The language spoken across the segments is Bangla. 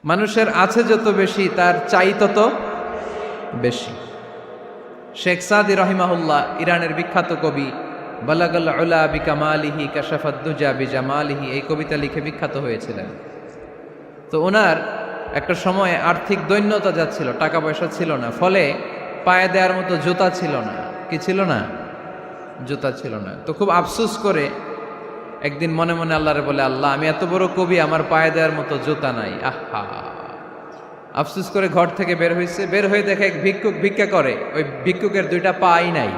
মানুষের আছে যত বেশি তার চাই তত বেশি। শেখ সাদি রহিমাহুল্লাহ, ইরানের বিখ্যাত কবি, বালাগাল উলা বিকামালিহি কাশাফাদ দুজা বিজামালিহি, এই কবিতা লিখে বিখ্যাত হয়েছিলেন। তো ওনার একটা সময়ে আর্থিক দৈন্যতা যাচ্ছিল, টাকা পয়সা ছিল না, ফলে পায়ে দেওয়ার মতো জুতা ছিল না। কি ছিল না? জুতা ছিল না। তো খুব আফসোস করে একদিন মনে মনে আল্লাহরে বলে, আল্লাহ, আমি এত বড় কবি, আমার পায়ে দেওয়ার মতো জুতা নাই। আহা! আফসোস করে ঘর থেকে বের হয়েছে, বের হয়ে দেখে এক ভিক্ষুক ভিক্ষা করে। ওই ভিক্ষুকের দুইটা পাই নাই,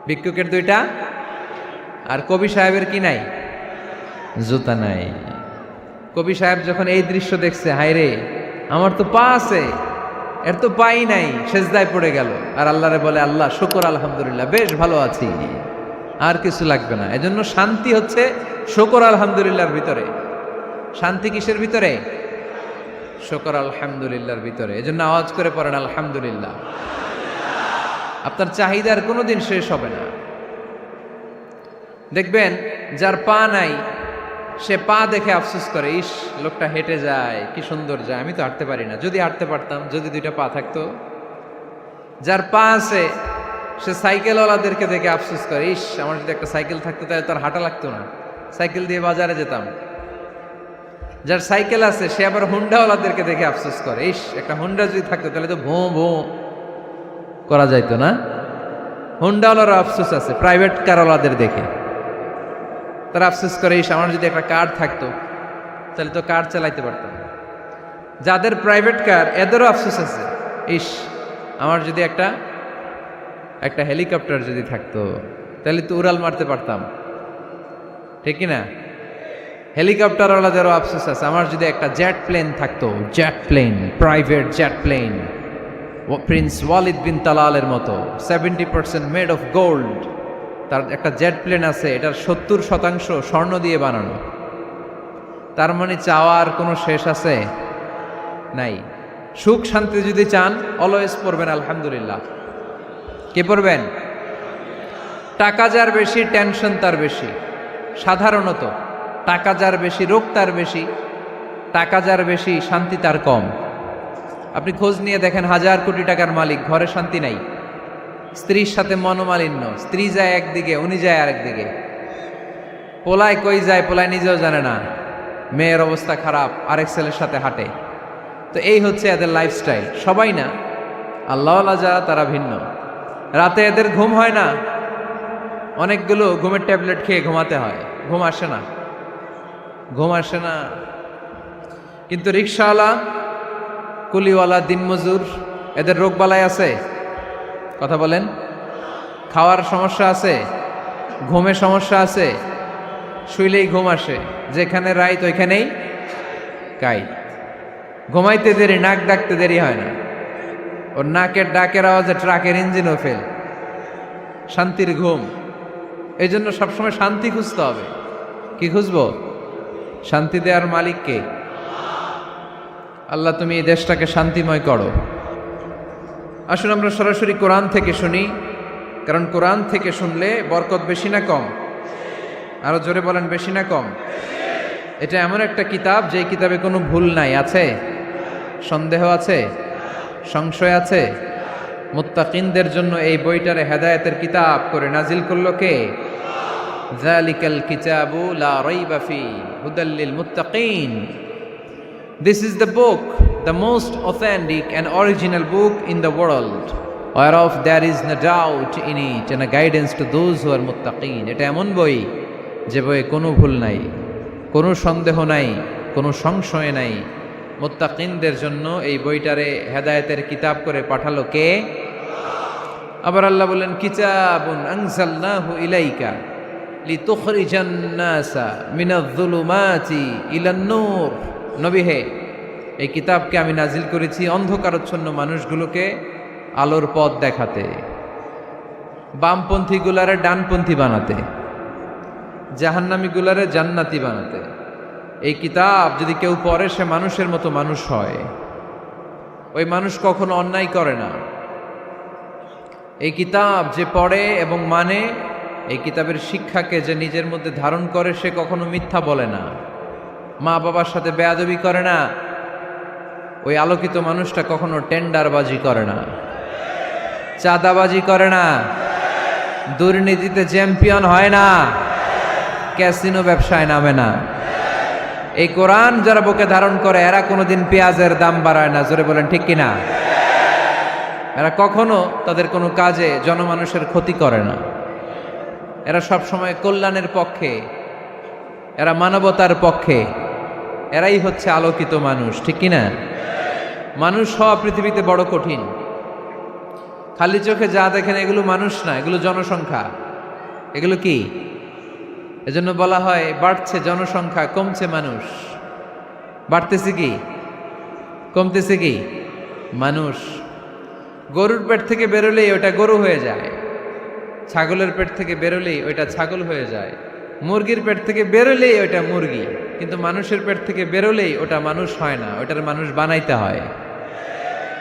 ভিক্ষুকের দুইটা, আর কবি সাহেবের কি নাই? জুতা নাই। কবি সাহেব যখন এই দৃশ্য দেখছে, হায় রে, আমার তো পা আছে, এর তো পাই নাই, সেজদায় পড়ে গেল। আর আল্লাহরে বলে, আল্লাহ শুকর, আলহামদুলিল্লাহ, বেশ ভালো আছি, আর কিছু লাগবে না। এজন্য শান্তি হচ্ছে শুকর আলহামদুলিল্লাহর ভিতরে। শান্তি কিসের ভিতরে? শুকর আলহামদুলিল্লাহর ভিতরে। এজন্য আওয়াজ করে পড়েন আলহামদুলিল্লাহ। আপনার চাহিদার কোনোদিন শেষ হবে না। দেখবেন যার পা নাই, সে পা দেখে আফসোস করে, ইস, লোকটা হেঁটে যায়, কি সুন্দর যায়, আমি তো হাঁটতে পারি না, যদি হাঁটতে পারতাম, যদি দুইটা পা থাকতো। যার পা আছে, সে সাইকেলওয়ালাদেরকে দেখে আফসোস করে, ইস, আমার যদি একটা সাইকেল থাকতো তাহলে তার হাঁটা লাগতো না, সাইকেল দিয়ে বাজারে যেতাম। যার সাইকেল আছে, সে আবার হুন্ডাওয়ালাদেরকে দেখে আফসোস করে, ইস, একটা হুন্ডা যদি থাকতো তাহলে তো ভোঁ ভোঁ করা যাইতো না। হুন্ডাওয়ালারও আফসোস আছে প্রাইভেট কারওয়ালাদের দেখে, তারা আফসোস করে, ইস, আমার যদি একটা কার থাকতো তাহলে তো কার চালাইতে পারতাম। যাদের প্রাইভেট কার, এদেরও আফসোস আছে, ইস, আমার যদি একটা হেলিকপ্টার যদি থাকতো তাহলে তো উড়াল মারতে পারতাম, ঠিক কিনা? হেলিকপ্টারওয়ালাদেরও আফসোস আছে, আমার যদি একটা জেট প্লেন থাকতো, jet plane, private jet plane, prince Walid bin তালালের মতো 70% মেড অফ গোল্ড, তার একটা জেট প্লেন আছে, এটার 70% স্বর্ণ দিয়ে বানানো। তার মানে চাওয়ার কোনো শেষ আছে? নাই। সুখ শান্তি যদি চান, অলওয়েজ পড়বেন আলহামদুলিল্লাহ। কে পড়বেন? টাকা যার বেশি, টেনশন তার বেশি। সাধারণত টাকা যার বেশি, রোগ তার বেশি। টাকা যার বেশি, শান্তি তার কম। আপনি খোঁজ নিয়ে দেখেন, 1000 কোটি টাকার মালিক, ঘরে শান্তি নাই, স্ত্রীর সাথে মনোমালিন্য, স্ত্রী যায় একদিকে, উনি যায় আরেকদিকে, পোলায় কই যায় পোলায় নিজেও জানে না, মেয়ের অবস্থা খারাপ, আরেক ছেলের সাথে হাঁটে। তো এই হচ্ছে এদের লাইফস্টাইল। সবাই না, আল্লাহওয়ালা যারা তারা ভিন্ন। রাতে এদের ঘুম হয় না, অনেকগুলো ঘুমের ট্যাবলেট খেয়ে ঘুমাতে হয়, ঘুম আসে না, ঘুম আসে না। কিন্তু রিক্সাওয়ালা, কুলিওয়ালা, দিনমজুর, এদের রোগ বালাই আছে? কথা বলেন। খাওয়ার সমস্যা আছে, ঘুমের সমস্যা আছে, শুইলেই ঘুম আসে, যেখানে রাইত ওইখানেই কাইত। ঘুমাইতে দেরি, নাক ডাকতে দেরি হয় না, ওর নাকের ডাকের আওয়াজে ট্রাকের ইঞ্জিনও ফেল। শান্তির ঘুম। এই জন্য সবসময় শান্তি খুঁজতে হবে। কি খুঁজবো? শান্তি দেওয়ার মালিক কে? আল্লাহ, তুমি এই দেশটাকে শান্তিময় করো। আসুন আমরা সরাসরি কোরআন থেকে শুনি, কারণ কোরআন থেকে শুনলে বরকত বেশি না কম? আরো জোরে বলেন, বেশি না কম? এটা এমন একটা কিতাব, যে কিতাবে কোনো ভুল নাই। আছে? সন্দেহ আছে? সংশয় আছে? মুত্তাকিনদের জন্য এই বইটারে হেদায়েতের কিতাব করে নাজিল করলো কে? যালিকাল কিতাবু লা রাইবা ফি হুদাল লিল মুত্তাকিন। This is the book, the most authentic and original book in the world, whereof there is no doubt in it, and a guidance to those who are muttaqin. এটা এমন বই, যে বইয়ে কোনো ভুল নাই, কোনো সন্দেহ নাই, কোনো সংশয় নাই। মুত্তাকিনদের জন্য এই বইটারে হেদায়েতের কিতাব করে পাঠালো কে? আবার আল্লাহ বলেন, কিতাবুন আনজালনাহু ইলাইকা লিতুখরিজান নাসা মিনাজ-যুলুমাতি ইলান-নূর। নবী হে, এই কিতাবকে আমি নাজিল করেছি অন্ধকারাচ্ছন্ন মানুষগুলোকে আলোর পথ দেখাতে, বামপন্থী গুলারে ডানপন্থী বানাতে, জাহান্নামী গুলারে জান্নাতি বানাতে। এই কিতাব যদি কেউ পড়ে, সে মানুষের মতো মানুষ হয়। ওই মানুষ কখনো অন্যায় করে না। এই কিতাব যে পড়ে এবং মানে, এই কিতাবের শিক্ষাকে যে নিজের মধ্যে ধারণ করে, সে কখনো মিথ্যা বলে না। মা বাবার সাথে বেয়াদবি করে না, ওই আলোকিত মানুষটা কখনো টেন্ডারবাজি করে না, চাঁদাবাজি করে না, দুর্নীতিতে চ্যাম্পিয়ন হয় না, ক্যাসিনো ব্যবসায় নামে না। এই কোরআন যারা বুকে ধারণ করে এরা কোনোদিন পেঁয়াজের দাম বাড়ায় না। জোরে বলেন ঠিক কিনা? এরা কখনো তাদের কোনো কাজে জনমানুষের ক্ষতি করে না। এরা সব সময় কল্যাণের পক্ষে, এরা মানবতার পক্ষে। এরাই হচ্ছে আলোকিত মানুষ, ঠিক কিনা? মানুষ হওয়া পৃথিবীতে বড় কঠিন। খালি চোখে যা দেখেন এগুলো মানুষ না, এগুলো জনসংখ্যা। এগুলো কি? এজন্য বলা হয় বাড়ছে জনসংখ্যা, কমছে মানুষ। বাড়তেছে কি, কমতেছে কি? মানুষ। গরুর পেট থেকে বেরোলেই ওটা গরু হয়ে যায়, ছাগলের পেট থেকে বেরোলেই ওইটা ছাগল হয়ে যায়, মুরগির পেট থেকে বেরোলেই ওইটা মুরগি। কিন্তু মানুষের পেট থেকে বেরোলেই ওটা মানুষ হয় না, ওটার মানুষ বানাইতে হয়,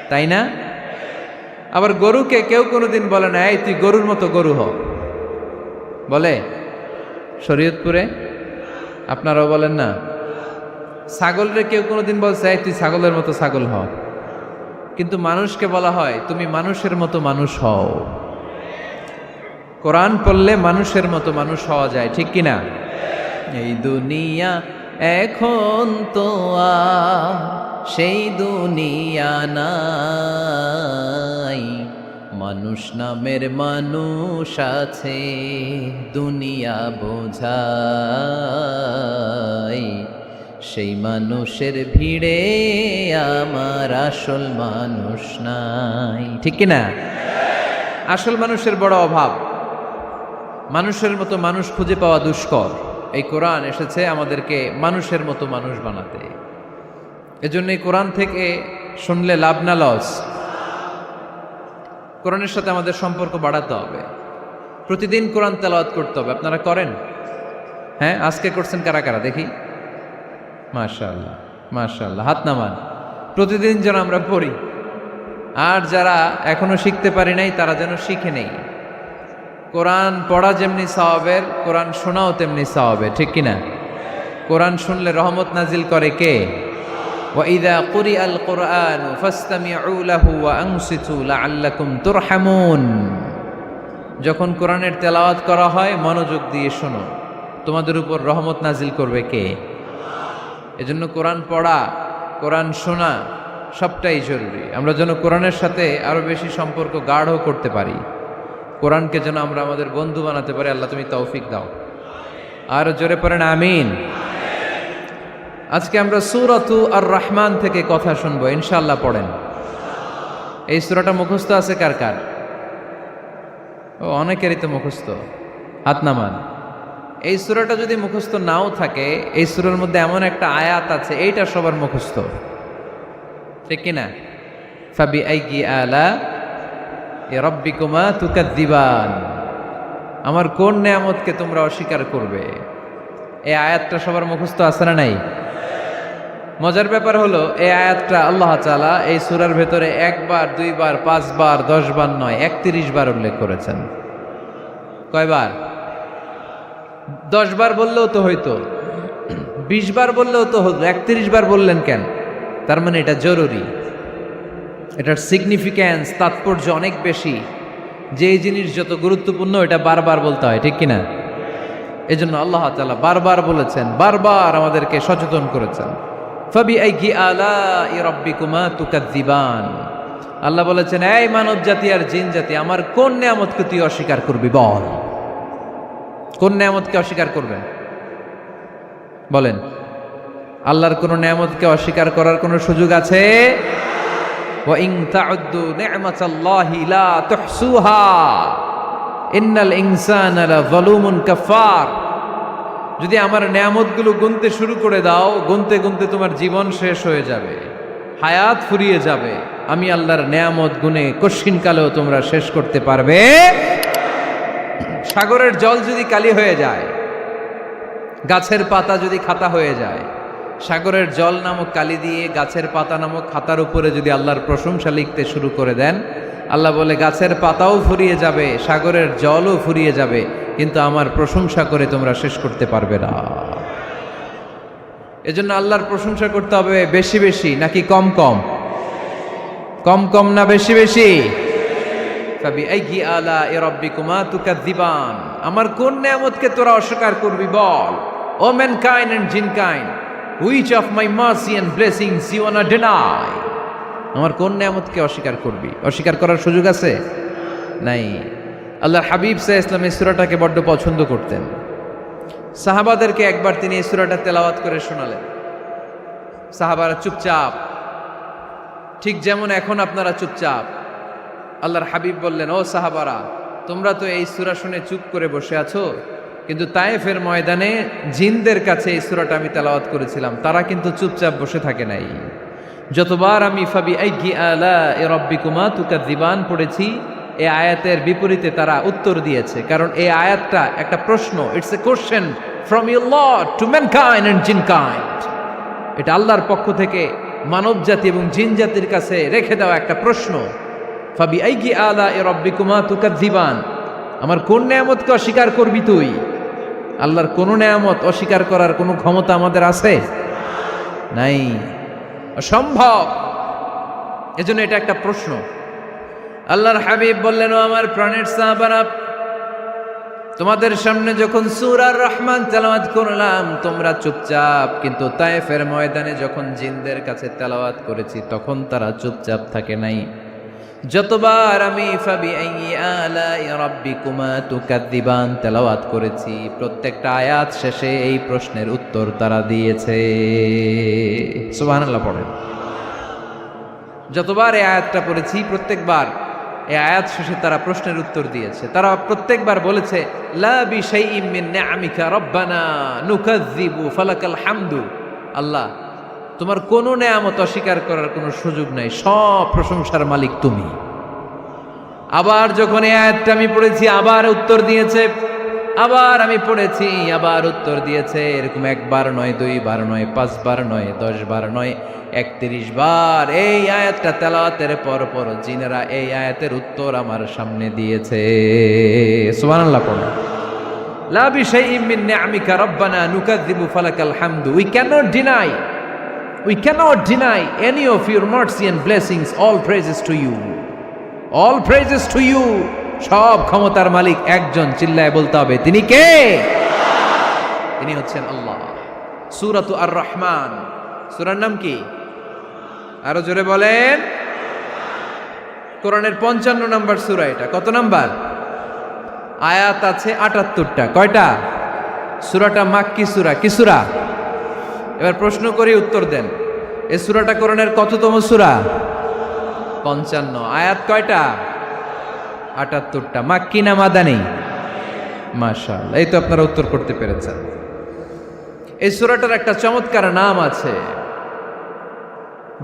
তাই না? আবার গরুকে কেউ কোনোদিন বলে না এই তুই গরুর মতো গরু হ, বলে? শরীয়তপুরে আপনারাও বলেন না? ছাগলরে কেউ কোনোদিন বলছে এই তুই ছাগলের মতো ছাগল হ, কিন্তু মানুষকে বলা হয় তুমি মানুষের মতো মানুষ হও। কোরআন পড়লে মানুষের মতো মানুষ হওয়া যায়, ঠিক কিনা? এই দুনিয়া এখন তো আর সেই দুনিয়া নাই, মানুষ নামের মানুষ আছে দুনিয়া বোঝাই, সেই মানুষের ভিড়ে আমার আসল মানুষ নাই, ঠিক কিনা? আসল মানুষের বড় অভাব, মানুষের মতো মানুষ খুঁজে পাওয়া দুষ্কর। এই কোরআন এসেছে আমাদেরকে মানুষের মতো মানুষ বানাতে। এজন্য এই কোরআন থেকে শুনলে লাভ না লস? কোরআনের সাথে আমাদের সম্পর্ক বাড়াতে হবে, প্রতিদিন কোরআন তেলাওয়াত করতে হবে। আপনারা করেন? হ্যাঁ, আজকে করছেন কারা কারা দেখি? মাশাআল্লাহ, মাশাআল্লাহ, হাত নামান। প্রতিদিন যেন আমরা পড়ি, আর যারা এখনো শিখতে পারি নাই তারা যেন শিখে নেই। কোরআন পড়া যেমনি সওয়াবের, কোরআন শোনাও তেমনি সওয়াবের, ঠিক কিনা? কোরআন শুনলে রহমত নাজিল করে কে? وَإِذَا قُرِئَ الْقُرْآنُ فَاسْتَمِعُوا لَهُ وَأَنصِتُوا لَعَلَّكُمْ تُرْحَمُونَ। যখন কোরআনের তেলাওয়াত করা হয় মনোযোগ দিয়ে শোনো, তোমাদের উপর রহমত নাজিল করবে কে? এজন্য কোরআন পড়া, কোরআন শোনা সবটাই জরুরি। আমরা যেন কোরআনের সাথে আরো বেশি সম্পর্ক গাঢ় করতে পারি, কোরআনকে যেন আমরা আমাদের বন্ধু বানাতে পারি। আল্লাহ তুমি তৌফিক দাও। আর জোরে পড়েন আমিন। আজকে আমরা সূরাতু আর রহমান থেকে কথা শুনবো ইনশাআল্লাহ। পড়েন। এই সূরাটা মুখস্থ আছে কার কার? ও, অনেকেরই তো মুখস্থ, হাত নামান। এই সূরাটা যদি মুখস্থ নাও থাকে, এই সূরার মধ্যে এমন একটা আয়াত আছে এইটা সবার মুখস্থ, ঠিক কিনা? ফাবিআইয়ি আলা রাব্বিকুমা তুকাদ্দিবান, আমার কোন নেয়ামতকে তোমরা অস্বীকার করবে। এই আয়াতটা সবার মুখস্থ আছে না নাই? মজার ব্যাপার হলো এই আয়াতটা আল্লাহ তাআলা এই সূরার ভেতরে একবার, দুইবার, 5 বার, 10 বার নয়, 31 বার উল্লেখ করেছেন। কয়বার? 10 বার বললেও তো হইতো, 20 বার বললেও তো হতো, 31 বার বললেন কেন? তার মানে এটা জরুরি, এটার সিগনিফিক্যান্স, তাৎপর্য অনেক বেশি। যেই জিনিস যত গুরুত্বপূর্ণ এটা বারবার বলতে হয়, ঠিক কিনা? এজন্য আল্লাহ তাআলা বারবার বলেছেন, বারবার আমাদেরকে সচেতন করেছেন। ফাবিআইয়ি আলাই রাব্বিকুমা তুকাদ্দিবান, আল্লাহ বলেছেন এই মানব জাতি আর জিন জাতি, আমার কোন নেয়ামতকে তুই অস্বীকার করবি বল? কোন নেয়ামতকে অস্বীকার করবেন বলেন? আল্লাহর কোন নেয়ামতকে অস্বীকার করার কোন সুযোগ আছে? ওয়া ইন তাউদ্দু নি'মাতাল্লাহি লা তুহসুহা ইন্নাল ইনসানা লাযালুমুন কাফার। যদি আমার নেয়ামতগুলো গুনতে শুরু করে দাও, গুনতে গুনতে তোমার জীবন শেষ হয়ে যাবে, হায়াত ফুরিয়ে যাবে। আমি আল্লাহর নেয়ামত গুনে কশিন কালেও তোমরা শেষ করতে পারবে। সাগরের জল যদি কালি হয়ে যায়, গাছের পাতা যদি খাতা হয়ে যায়, সাগরের জল নামক কালি দিয়ে গাছের পাতা নামক খাতার উপরে যদি আল্লাহর প্রশংসা লিখতে শুরু করে দেন, আল্লাহ বলে গাছের পাতাও ফুরিয়ে যাবে, সাগরের জলও ফুরিয়ে যাবে, কিন্তু আমার প্রশংসা করে তোমরা শেষ করতে পারবে না। এজন্য আল্লাহর প্রশংসা করতে হবে বেশি বেশি নাকি কম কম? কম কম না বেশি বেশি? ফাবিআইয়ি আলাኢ রাব্বিকুমা তুকাযযিবান, আমার কোন নিয়ামতকে তোরা অস্বীকার করবি বল। O mankind and jinnkind, which of my mercy and blessings you want to deny? আমার কোন নিয়ামতকে অস্বীকার করবি? অস্বীকার করার সুযোগ আছে? নাই। আল্লাহর হাবিব সাল্লাল্লাহু আলাইহি ওয়াসাল্লাম এই সূরাটাকে বড্ড পছন্দ করতেন। সাহাবাদেরকে একবার তিনি এই সূরাটা তেলাওয়াত করে শোনালেন। সাহাবারা চুপচাপ, ঠিক যেমন এখন আপনারা চুপচাপ। আল্লাহর হাবিব বললেন, ও সাহাবারা, তোমরা তো এই সূরা শুনে চুপ করে বসে আছো, কিন্তু তায়েফের ময়দানে জিনদের কাছে এই সূরাটা আমি তেলাওয়াত করেছিলাম, তারা কিন্তু চুপচাপ বসে থাকে নাই। যতবার আমি ফাবিআইয়ি আলাኢ রাব্বিকুমা তুকাযযিবান পড়েছি, এই আয়াতের বিপরীতে তারা উত্তর দিয়েছে, কারণ এই আয়াতটা একটা প্রশ্ন। It's a question from your lord to mankind and jinnkind. এটা আল্লাহর পক্ষ থেকে মানব জাতি এবং জিন জাতির কাছে রেখে দেওয়া একটা প্রশ্ন। ফাবিআইয়ি আলাኢ রাব্বিকুমা তুকাযযিবান, আমার কোন নিয়ামতকে অস্বীকার করবি তুই? আল্লাহর কোন নিয়ামত অস্বীকার করার কোনো ক্ষমতা আমাদের আছে? নাই, অসম্ভব। এজন্য এটা একটা প্রশ্ন। আল্লাহর হাবিব বললেন, ও আমার প্রাণের সাহাবারা, তোমাদের সামনে যখন সূরা আর রহমান তেলাওয়াত করলাম তোমরা চুপচাপ, কিন্তু তায়েফের ময়দানে যখন জিনদের কাছে তেলাওয়াত করেছি তখন তারা চুপচাপ থাকে নাই। যতবার আমি ফাবিআইয়ি আলাኢ রাব্বিকুমা তুকাযযিবান তেলাওয়াত করেছি, প্রত্যেকটা আয়াত শেষে এই প্রশ্নের উত্তর তারা দিয়েছে। সুবহানাল্লাহ পড়েন। যতবার এই আয়াতটা পড়েছি প্রত্যেকবার এই আয়াত শেষে তারা প্রশ্নের উত্তর দিয়েছে। তারা প্রত্যেকবার বলেছে, লা বিশাইইম মিন নিআমিকা রাব্বানা নুকাযযিবু ফালাকাল হামদু। আল্লাহ, তোমার কোনো নেয়ামত অস্বীকার করার কোনো সুযোগ নাই, সব প্রশংসার মালিক তুমি। আবার যখন এই আয়াতটা আমি পড়েছি আবার উত্তর দিয়েছে, আবার আমি পড়েছি আবার উত্তর দিয়েছে। এরকম একবার নয়, দুইবার নয়, 5 বার নয়, 10 বার নয়, 31 বার এই আয়াতটা তেলাওয়াতের পর পর জিনেরা এই আয়াতের উত্তর আমার সামনে দিয়েছে। সুবহানাল্লাহ পড়ো। লা বিশাইইম মিন নিআমিকা রাব্বানা নুকাযযিবু ফালাকাল হামদু। We cannot deny any of your mercy and blessings. All praises to you. All praises to you. সব ক্ষমতার মালিক একজন, চিল্লায় বলতে হবে, তিনি কে? তিনি হচ্ছেন আল্লাহ। সূরাতু আর রহমান, সূরার নাম কি? আরো জোরে বলেন। কোরআনের 55 নম্বর সূরা এটা। কত নাম্বার? আয়াত আছে 78টা। কয়টা? সূরাটা মাক্কি সূরা। কি সূরা? এবার প্রশ্ন করি, উত্তর দেন। এই সূরাটা কোরআনের কততম সূরা? 55। আয়াত কয়টা? 78টা। মাক্কি না মাদানী? মাশাআল্লাহ, এই তো আপনারা উত্তর করতে পেরেছেন। এই সূরাটার একটা চমৎকার নাম আছে।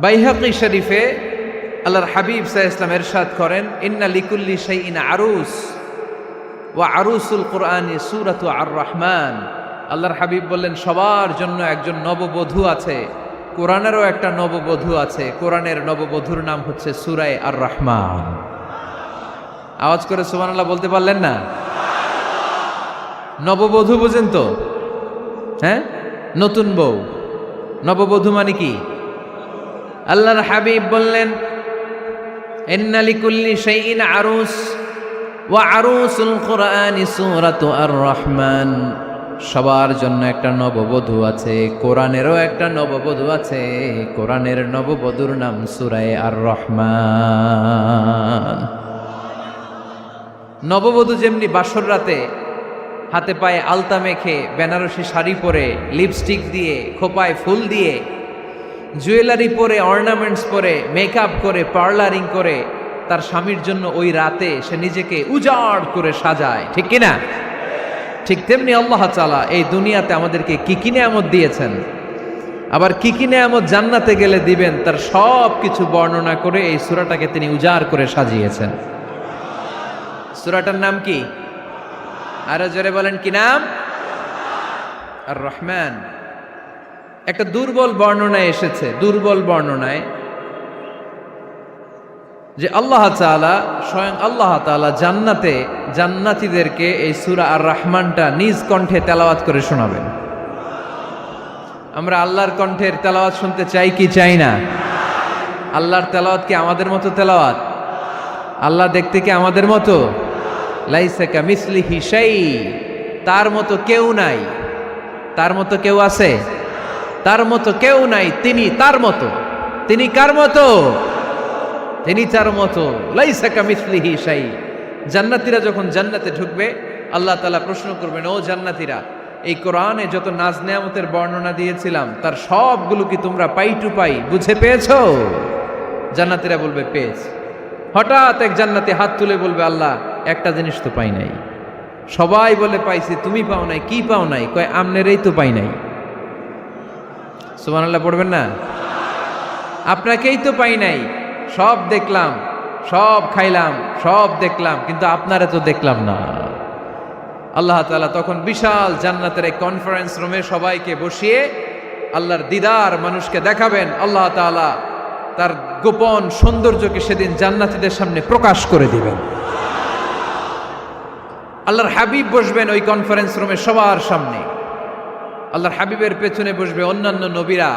বাইহাকি শরীফে আল্লাহর হাবিব সাল্লাল্লাহু আলাইহি ওয়াসাল্লাম ইরশাদ করেন, ইন্না লিকুল্লি শাইইন আরুস ওয়া আরুসুল কুরআনি সূরাতু আর রহমান। আল্লাহর হাবিব বললেন, সবার জন্য একজন নববধূ আছে, কোরআনেরও একটা নববধূ আছে। কোরআনের নববধূর নাম হচ্ছে সূরায়ে আর রহমান। আওয়াজ করে সুবহানাল্লাহ বলতে পারলেন না? নববধূ বুঝেন তো? হ্যাঁ, নতুন বউ। নববধূ মানে কি? আল্লাহর হাবিব বললেন, ইন্না লিকুল্লি শাইইন আরুস ওয়া আরুসুল কুরআনি সূরাতু আর রহমান। সবার জন্য একটা নববধূ আছে, কোরআনেরও একটা নববধূ আছে। কোরআনের নববধূর নাম সূরায়ে আর রহমান। নববধূ যেমনি বাসর রাতে হাতে পায়ে আলতা মেখে, বেনারসি শাড়ি পরে, লিপস্টিক দিয়ে, খোপায় ফুল দিয়ে, জুয়েলারি পরে, অর্নামেন্টস পরে, মেকআপ করে, পার্লারিং করে তার স্বামীর জন্য ওই রাতে সে নিজেকে উজাড় করে সাজায়, ঠিক কিনা? ঠিক তেমনি আল্লাহ তাআলা এই দুনিয়াতে আমাদেরকে কি কি নিয়ামত দিয়েছেন, আবার কি কি নিয়ামত জান্নাতে গেলে দিবেন, তার সব কিছু বর্ণনা করে এই সূরাটাকে তিনি উজাড় করে সাজিয়েছেন। সূরাটার নাম কি? আরো জোরে বলেন, কি নাম? আর রহমান। একটা দুর্বল বর্ণনায় এসেছে, দুর্বল বর্ণনায়, যে আল্লাহ তাআলা, স্বয়ং আল্লাহ তাআলা জান্নাতে জান্নাতীদেরকে এই সূরা আর রহমানটা নিজ কণ্ঠে তেলাওয়াত করে শোনাবেন। আমরা আল্লাহর কণ্ঠের তেলাওয়াত শুনতে চাই কি চাই না? আল্লাহর তেলাওয়াত কি আমাদের মতো তেলাওয়াত? আল্লাহ দেখতে কি আমাদের মতো? লাইসা কামিসলিহি শাই, তার মতো কেউ নাই। তার মতো কেউ আছে? তার মতো কেউ নাই। তিনি তার মতো। তিনি কার মতো? তিনি তার মতো। লাইসা কামিসলিহি শাই। জান্নাতীরা যখন জান্নাতে ঢুকবে, আল্লাহ তাআলা প্রশ্ন করবেন, ও জান্নাতীরা, এই কোরআনে যত নাজ নেয়ামতের বর্ণনা দিয়েছিলাম তার সবগুলো কি তোমরা পাই টু পাই বুঝে পেয়েছো? জান্নাতীরা বলবে পেয়েছি। হঠাৎ এক জান্নাতি হাত তুলে বলবে, আল্লাহ একটা জিনিস তো পাই নাই। সবাই বলে পাইছি, তুমি পাও নাই। কি পাও নাই? কয় আমনেরই তো পাই নাই। সুবহানাল্লাহ পড়বেন না? আপনাকেই তো পাই নাই। সব দেখলাম, সব খাইলাম, সব দেখলাম, কিন্তু আপনারা তো দেখলাম না। আল্লাহ তাআলা তখন বিশাল জান্নাতের এক কনফারেন্স রুমে সবাইকে বসিয়ে আল্লাহর দিদার মানুষকে দেখাবেন। আল্লাহ তাআলা তার গোপন সৌন্দর্যকে সেদিন জান্নাতীদের সামনে প্রকাশ করে দিবেন। আল্লাহর হাবিব বসবেন ওই কনফারেন্স রুমে সবার সামনে। আল্লাহর হাবিবের পেছনে বসবে অন্যান্য নবীরা,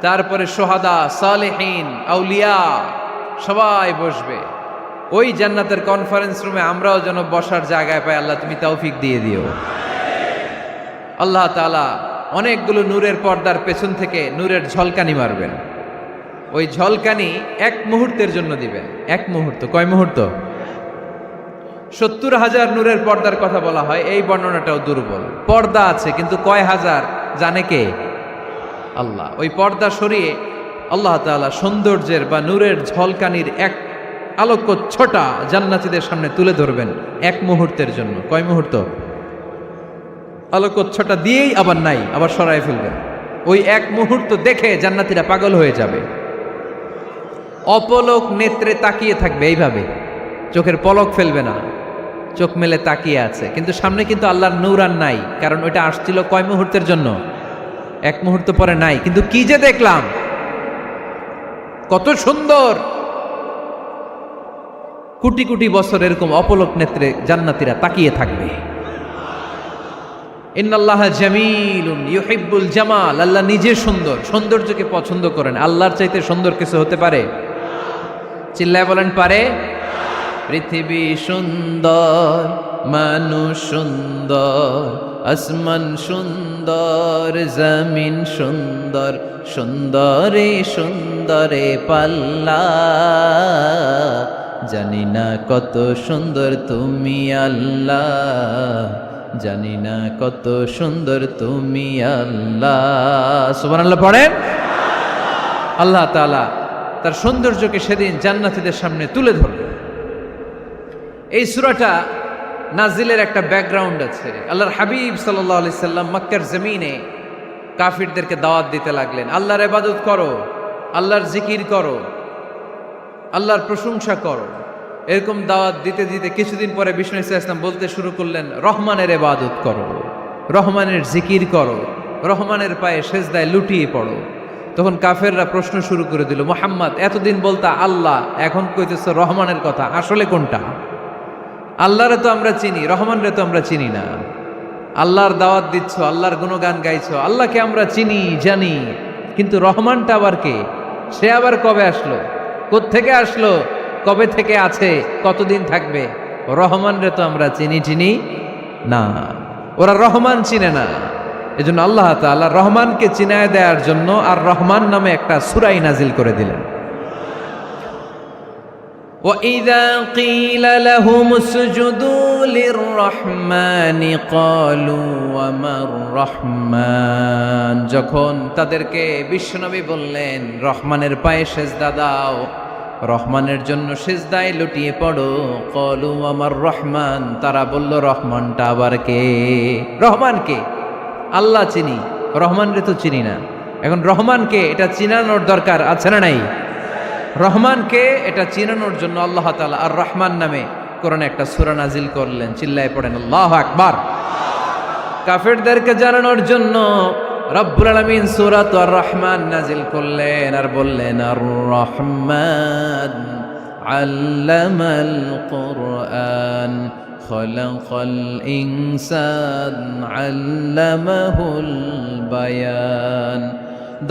তারপরে সোহাদা, সালেহীন, আউলিয়া সবাই বসবে। ওই জান্নাতের কনফারেন্স রুমে আমরাও যেন বসার জায়গায় পাই। আল্লাহ তুমি তৌফিক দিয়ে দিও। আল্লাহ তাআলা অনেকগুলো নূরের পর্দার পেছন থেকে নূরের ঝলকানি মারবেন। ওই ঝলকানি এক মুহূর্তের জন্য দিবেন। এক মুহূর্ত। কয় মুহূর্ত? 70,000 নূরের পর্দার কথা বলা হয়, এই বর্ণনাটাও দুর্বল। পর্দা আছে কিন্তু কয় হাজার জানে কে? আল্লাহ। ওই পর্দা সরিয়ে আল্লাহ তাআলা সৌন্দর্যের বা নূরের ঝলকানির এক আলোকচ্ছটা জান্নাতীদের সামনে তুলে ধরবেন এক মুহূর্তের জন্য। কয় মুহূর্ত? আলোকচ্ছটা দিয়েই আবার নাই, আবার সরায় ফেলবেন। ওই এক মুহূর্ত দেখে জান্নাতীরা পাগল হয়ে যাবে, অপলক নেত্রে তাকিয়ে থাকবে। এইভাবে চোখের পলক ফেলবে না, চোখ মেলে তাকিয়ে আছে। কিন্তু সামনে কিন্তু আল্লাহর নূর আর নাই, কারণ ওইটা আসছিল কয় মুহূর্তের জন্য? এক মুহূর্ত পরে নাই। কিন্তু কি যে দেখলাম, কত সুন্দর! কোটি কোটি বছর এরকম অপলক নেত্রে জান্নাতীরা তাকিয়ে থাকবে। ইন্নাল্লাহা জামিলুন ইউহিব্বুল জামাল। আল্লাহ নিজে সুন্দর, সৌন্দর্যকে পছন্দ করেন। আল্লাহর চাইতে সুন্দর কিছু হতে পারে? চিল্লায় বলেন পারে? পৃথিবী সুন্দর, মানুষ সুন্দর, আসমান সুন্দর, জমিন সুন্দর, সুন্দরে সুন্দরে পাল্লা। জানি না কত সুন্দর তুমি আল্লাহ, জানি না কত সুন্দর তুমি আল্লাহ। সুবহানাল্লাহ পড়েন। আল্লাহ তাআলা তার সৌন্দর্যকে সেদিন জান্নাতীদের সামনে তুলে ধরবে। এই সূরাটা নাজিলের একটা ব্যাকগ্রাউন্ড আছে। আল্লাহর হাবিব সাল্লাল্লাহু আলাইহি সাল্লাম মক্কার জমিনে কাফিরদেরকে দাওয়াত দিতে লাগলেন, আল্লাহর ইবাদত করো, আল্লাহর জিকির করো, আল্লাহর প্রশংসা করো। এরকম দাওয়াত দিতে দিতে কিছুদিন পরে বিষ্ণু ইসলাম বলতে শুরু করলেন, রহমানের ইবাদত করো, রহমানের জিকির করো, রহমানের পায়ে সেজদায় লুটিয়ে পড়ো। তখন কাফেররা প্রশ্ন শুরু করে দিল, মুহাম্মদ এতদিন বলতা আল্লাহ, এখন কইতেছো রহমানের কথা, আসলে কোনটা? আল্লাহরে তো আমরা চিনি, রহমানরে তো আমরা চিনি না। আল্লাহর দাওয়াত দিচ্ছ, আল্লাহর গুণগান গাইছো, আল্লাহকে আমরা চিনি জানি, কিন্তু রহমানটা আবার কে? সে আবার কবে আসলো, কোত্থেকে আসলো, কবে থেকে আছে, কতদিন থাকবে? রহমানরে তো আমরা চিনি না। ওরা রহমান চিনে না। এজন্য আল্লাহ তাআলা রহমানকে চিনায় দেওয়ার জন্য আর রহমান নামে একটা সূরা নাজিল করে দিলেন। وَإِذَا قِيلَ لَهُمُ اسْجُدُوا لِلرَّحْمَنِ قَالُوا وَمَا الرَّحْمَنُ। যখন তাদেরকে বিশ্বনবী বললেন রহমানের পায়ে সেজদা দাও, রহমানের জন্য সেজদায় লুটিয়ে পড়ো, ক্বালু আমার রহমান, তারা বলল রহমানটা আবার কে? রহমান কে? আল্লাহ চিনি, রহমানরে তো চিনি না। এখন রহমানকে এটা চিনানোর দরকার আছে না নাই? রহমানকে এটা চিনানোর জন্য আল্লাহ তাআলা আর রহমান নামে কোরআনে একটা সূরা নাজিল করলেন। চিল্লায় পড়েন আল্লাহু আকবার। কাফেরদেরকে জানানোর জন্য রব্বুল আলামিন সূরাত আর রহমান নাজিল করলেন আর বললেন, আর রহমান আল্লামাল কুরআন খলাকাল ইনসান আল্লামাহুল বায়ান।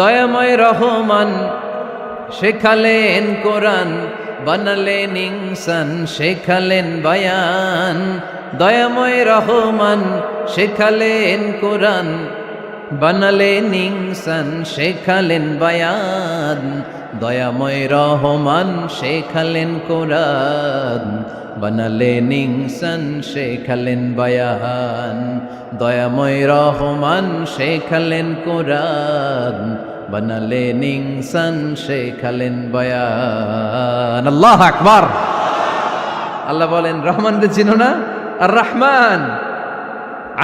দয়াময় রহমান শেখালেন কোরআন, বানালেন ইনসান শেখালেন বায়ান। দয়াময় রহমান শেখালেন কোরআন, বানালেন ইনসান শেখালেন বায়ান। দয়াময় রহমান শেখালেন কোরআন, বানালেন ইনসান শেখালেন বায়ান। দয়াময় রহমান শেখালেন কোরআন, বানালেন ইনসান শেখালেন বায়ান। আল্লাহু আকবার। আল্লাহ বলেন রহমান রে চিনো না? আর রহমান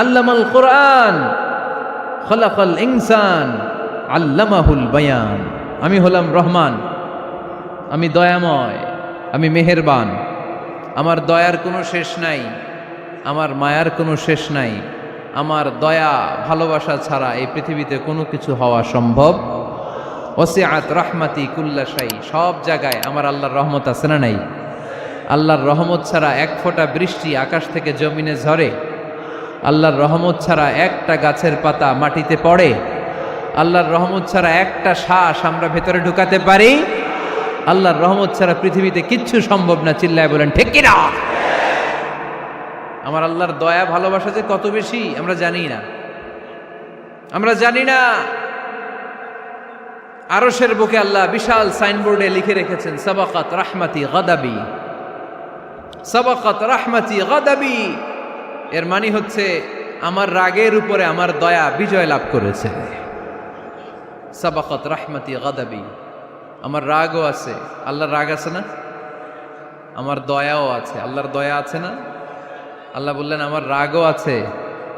আল্লামাল কোরআন খলাকাল ইনসান আল্লামাহুল বায়ান। আমি হলাম রহমান, আমি দয়াময়, আমি মেহেরবান। আমার দয়ার কোনো শেষ নাই, আমার মায়ার কোনো শেষ নাই। আমার দয়া ভালোবাসা ছাড়া এই পৃথিবীতে কোনো কিছু হওয়া সম্ভব। ওয়াসিআত রাহমাতি কুল্লা শাই। সব জায়গায় আমার আল্লাহর রহমত আছে না নাই? আল্লাহর রহমত ছাড়া এক ফোঁটা বৃষ্টি আকাশ থেকে জমিনে ঝরে? আল্লাহর রহমত ছাড়া একটা গাছের পাতা মাটিতে পড়ে? আল্লাহর রহমত ছাড়া একটা শ্বাস আমরা ভেতরে ঢুকাতে পারি? আল্লাহর রহমত ছাড়া পৃথিবীতে কিচ্ছু সম্ভব না। চিল্লায় বলেন ঠিক কি না? আমার আল্লাহর দয়া ভালোবাসা যে কত বেশি আমরা জানি না, আমরা জানি না। আরশের বুকে আল্লাহ বিশাল সাইনবোর্ডে লিখে রেখেছেন সাবাকাত রাহমাতি গাদাবি, সাবাকাত রাহমাতি গাদাবি। এর মানে হচ্ছে আমার রাগের উপরে আমার দয়া বিজয় লাভ করেছে। সাবাকাত রাহমাতি গাদাবি। আমার রাগও আছে, আল্লাহর রাগ আছে না? আমার দয়াও আছে, আল্লাহর দয়া আছে না? আল্লাহ বললেন আমার রাগও আছে,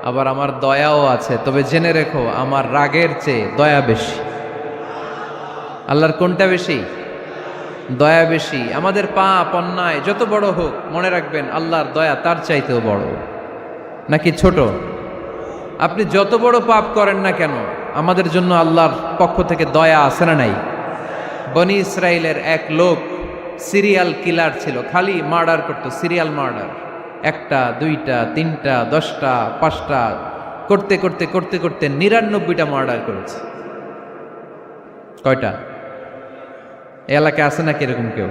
আবার আমার দয়াও আছে। তবে জেনে রেখো আমার রাগের চেয়ে দয়া বেশি। আল্লাহর কোনটা বেশি? দয়া বেশি। আমাদের পাপ অন্যায় যত বড় হোক, মনে রাখবেন আল্লাহর দয়া তার চাইতেও বড়। নাকি ছোট? আপনি যত বড় পাপ করেন না কেন, আমাদের জন্য আল্লাহর পক্ষ থেকে দয়া আছে না নাই? বনি ইসরাইলের এক লোক সিরিয়াল কিলার ছিল, খালি মার্ডার করতো, সিরিয়াল মার্ডার। একটা, দুইটা, তিনটা, 10টা, 5টা করতে করতে করতে করতে 99টা মার্ডার করেছে। কয়টা? এলাকায় আছে নাকি এরকম কেউ?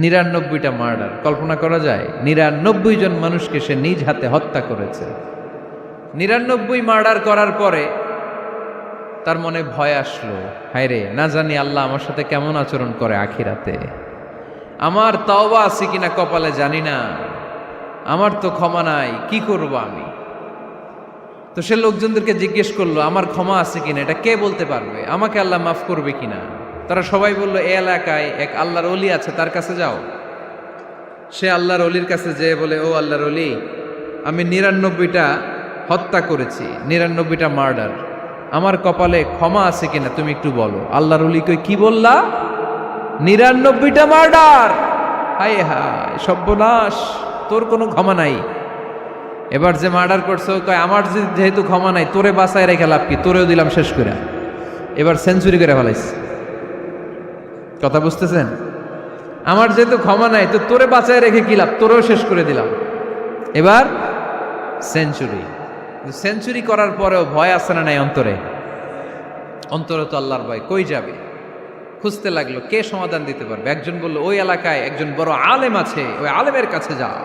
99টা মার্ডার। কল্পনা করা যায়? 99 জন মানুষকে সে নিজ হাতে হত্যা করেছে। 99 মার্ডার করার পরে তার মনে ভয় আসলো, হায়রে না জানি আল্লাহ আমার সাথে কেমন আচরণ করে আখিরাতে। আমার তওবা আছে কিনা কপালে জানি না, আমার তো ক্ষমা নাই, কি করব আমি? তো সে লোকজনদেরকে জিজ্ঞেস করলো আমার ক্ষমা আছে কিনা, এটা কে বলতে পারবে? আমাকে আল্লাহ মাফ করবে কিনা? তারা সবাই বলল এই এলাকায় এক আল্লাহর ওলি আছে, তার কাছে যাও। সে আল্লাহর ওলির কাছে যেয়ে বলে, ও আল্লাহর ওলি, আমি 99টা হত্যা করেছি, 99টা মার্ডার, আমার কপালে ক্ষমা আছে কিনা তুমি একটু বলো। আল্লাহর ওলি কই, কি বললা? 99টা মার্ডার? হায় হায় সর্বনাশ, তোর কোনো ক্ষমা নাই। এবার যে মার্ডার করছে কয় আমার যেহেতু ক্ষমা নাই, তোরে বাঁচায় রেখে লাভ কি, তোরেও দিলাম শেষ করে। এবার সেঞ্চুরি করে ফেলাইছে। কথা বুঝতেছেন? আমার যেহেতু ক্ষমা নাই, তো তোরে বাঁচায় রেখে কি লাভ, তোরেও শেষ করে দিলাম। এবার সেঞ্চুরি। সেঞ্চুরি করার পরেও ভয় আসে না নাই অন্তরে? অন্তরে তো আল্লাহর ভয়। কই যাবে? খুঁজতে লাগলো কে সমাধান দিতে পারবে। একজন বলল ওই এলাকায় একজন বড় আলেম আছে, ওই আলেমের কাছে যাও।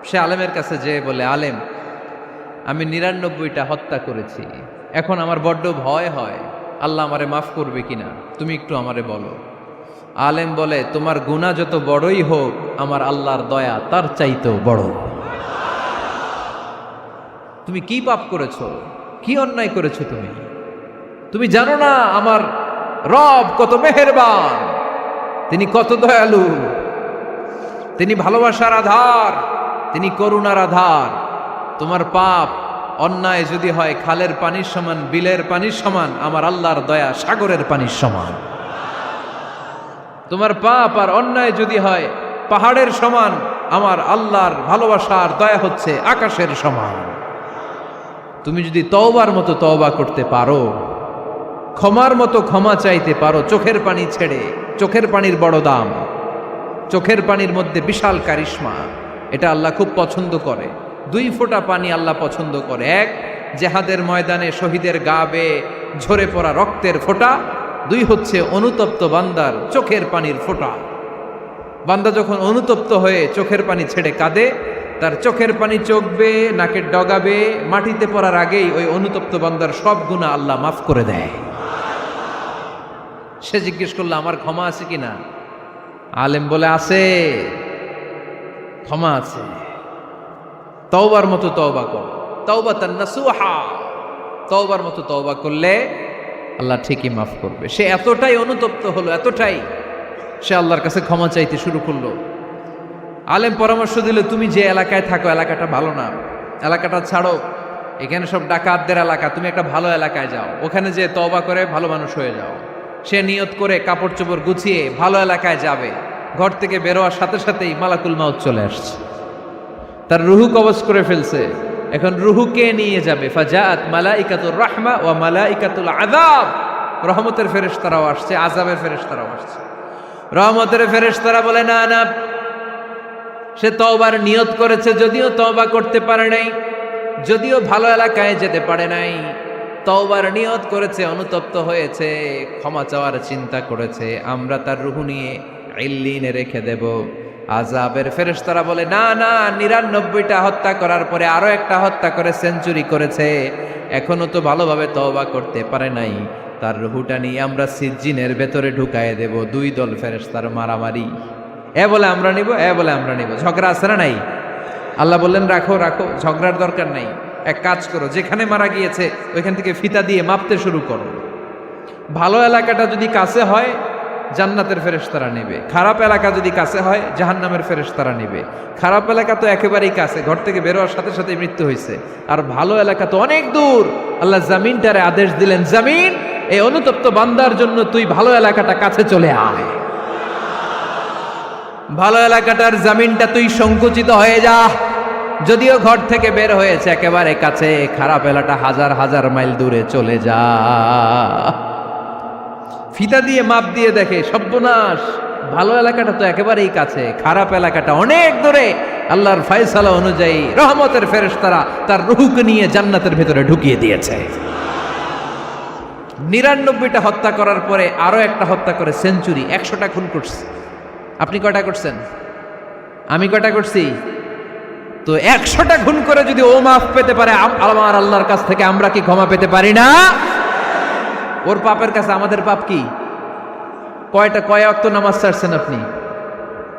সে আলেমের কাছে যেয়ে বলে, আলেম, আমি 99টা হত্যা করেছি, এখন আমার বড্ড ভয় হয়, আল্লাহ আমারে মাফ করবে কিনা, তুমি একটু আমারে বলো। আলেম বলে, তোমার গুনাহ যত বড়ই হোক, আমার আল্লাহর দয়া তার চাইতেও বড়। তুমি কি পাপ করেছো, কি অন্যায় করেছো তুমি? তুমি জানো না আমার রব কত মেহেরবান, তিনি কত দয়ালু, তিনি ভালোবাসার আধার, তিনি করুণার আধার। তোমার পাপ অন্যায় যদি হয় খালের পানির সমান, বিলের পানির সমান, আমার আল্লাহর দয়া সাগরের পানির সমান। তোমার পাপ আর অন্যায় যদি হয় পাহাড়ের সমান, আমার আল্লাহর ভালোবাসার দয়া হচ্ছে আকাশের সমান। তুমি যদি তওবার মতো তওবা করতে পারো, ক্ষমার মতো ক্ষমা চাইতে পারো, চোখের পানি ছেড়ে, চোখের পানির বড় দাম, চোখের পানির মধ্যে বিশাল কারিশমা, এটা আল্লাহ খুব পছন্দ করে। 2 ফোঁটা পানি আল্লাহ পছন্দ করে। এক, জেহাদের ময়দানে শহীদের গা বেয়ে ঝরে পড়া রক্তের ফোঁটা। 2 হচ্ছে অনুতপ্ত বান্দার চোখের পানির ফোঁটা। বান্দা যখন অনুতপ্ত হয়ে চোখের পানি ছেড়ে কাঁদে, তার চোখের পানি চোখ বেয়ে নাকের ডগা বেয়ে মাটিতে পড়ার আগেই ওই অনুতপ্ত বান্দার সব গুনাহ আল্লাহ মাফ করে দেয়। সে জিজ্ঞেস করলো আমার ক্ষমা আছে কিনা? আলেম বলে আছে, ক্ষমা আছে। তওবার মতো তওবা কর, তাওবাতান নাসুহা। তওবার মতো তওবা করলে আল্লাহ ঠিকই মাফ করবে। সে এতটাই অনুতপ্ত হলো, এতটাই, সে আল্লাহর কাছে ক্ষমা চাইতে শুরু করলো। আলেম পরামর্শ দিল, তুমি যে এলাকায় থাকো এলাকাটা ভালো না, এলাকাটা ছাড়ো, এখানে সব ডাকাতদের এলাকা, তুমি একটা ভালো এলাকায় যাও, ওখানে যে তওবা করে ভালো মানুষ হয়ে যাও। সে নিয়ত করে কাপড় চোপড় গুছিয়ে ভালো এলাকায় যাবে। ঘর থেকে বেরোয়ার সাথে সাথেই মালাকুল মাউত চলে আসছে, তার রুহু কবজ করে ফেলছে। এখন রুহু কে নিয়ে যাবে? ফাজাআত মালাইকাতুর রাহমা ওয়া মালাইকাতুল আযাব। রহমতের ফেরেশতারাও আসছে, আযাবের ফেরেশতারাও আসছে। রহমতের ফেরেশতারা বলে না না, সে তওবার নিয়ত করেছে, যদিও তওবা করতে পারে নাই, যদিও ভালো এলাকায় যেতে পারে নাই, তওবার নিয়ত করেছে, অনুতপ্ত হয়েছে, ক্ষমা চাওয়ার চিন্তা করেছে, আমরা তার রুহু নিয়ে ইল্লিনে রেখে দেব। আযাবের ফেরেশতারা বলে না না, 99টা হত্যা করার পরে আরো একটা হত্যা করে সেঞ্চুরি করেছে, এখনো তো ভালোভাবে তওবা করতে পারে নাই, তার রুহুটা নিয়ে আমরা সিজ্জিনের ভেতরে ঢুকায়ে দেব। 2 দল ফেরেশতার মারামারি, এ বলে আমরা নিব, এ বলে আমরা নিব। ঝগড়া আছে না নাই? আল্লাহ বললেন রাখো রাখো, ঝগড়ার দরকার নাই। এক কাজ করো, যেখানে মারা গিয়েছে ওইখান থেকে ফিতা দিয়ে মাপতে শুরু করো। ভালো এলাকাটা যদি কাছে হয় জান্নাতের ফেরেশতারা নেবে, খারাপ এলাকা যদি কাছে হয় জাহান্নামের ফেরেশতারা নেবে। খারাপ এলাকা তো একেবারেই কাছে, ঘর থেকে বেরোয়ার সাথে সাথে মৃত্যু হয়েছে। আর ভালো এলাকা তো অনেক দূর। আল্লাহ জামিনটারে আদেশ দিলেন, জামিন, এই অনুতপ্ত বান্দার জন্য তুই ভালো এলাকাটা কাছে চলে আয়। ভালো এলাকাটার জামিনটা তুই সংকুচিত হয়ে যা। যদিও ঘর থেকে বের হয়েছে একেবারে কাছে, খারাপ এলাকা হাজার হাজার মাইল দূরে চলে যা। ফিতা দিয়ে মাপ দিয়ে দেখে, সর্বনাশ, ভালো এলাকাটা তো একেবারেই কাছে, খারাপ এলাকাটা অনেক দূরে। আল্লাহর ফয়সালা অনুযায়ী রহমতের ফেরেশতারা তার রূহকে নিয়ে জান্নাতের ভেতরে ঢুকিয়ে দিয়েছে। 99টা হত্যা করার পরে আরো একটা হত্যা করে সেঞ্চুরি, 100টা খুন করছে। আপনি কয়টা করছেন? আমি কয়টা করছি? তো 100টা খুন করে যদি ও মাফ পেতে পারে আমার আল্লাহর কাছ থেকে, আমরা কি ক্ষমা পেতে পারি না? ওর পাপের কাছে আমাদের পাপ কি? কয় ওয়াক্ত নামাজ ছাড়ছেন আপনি?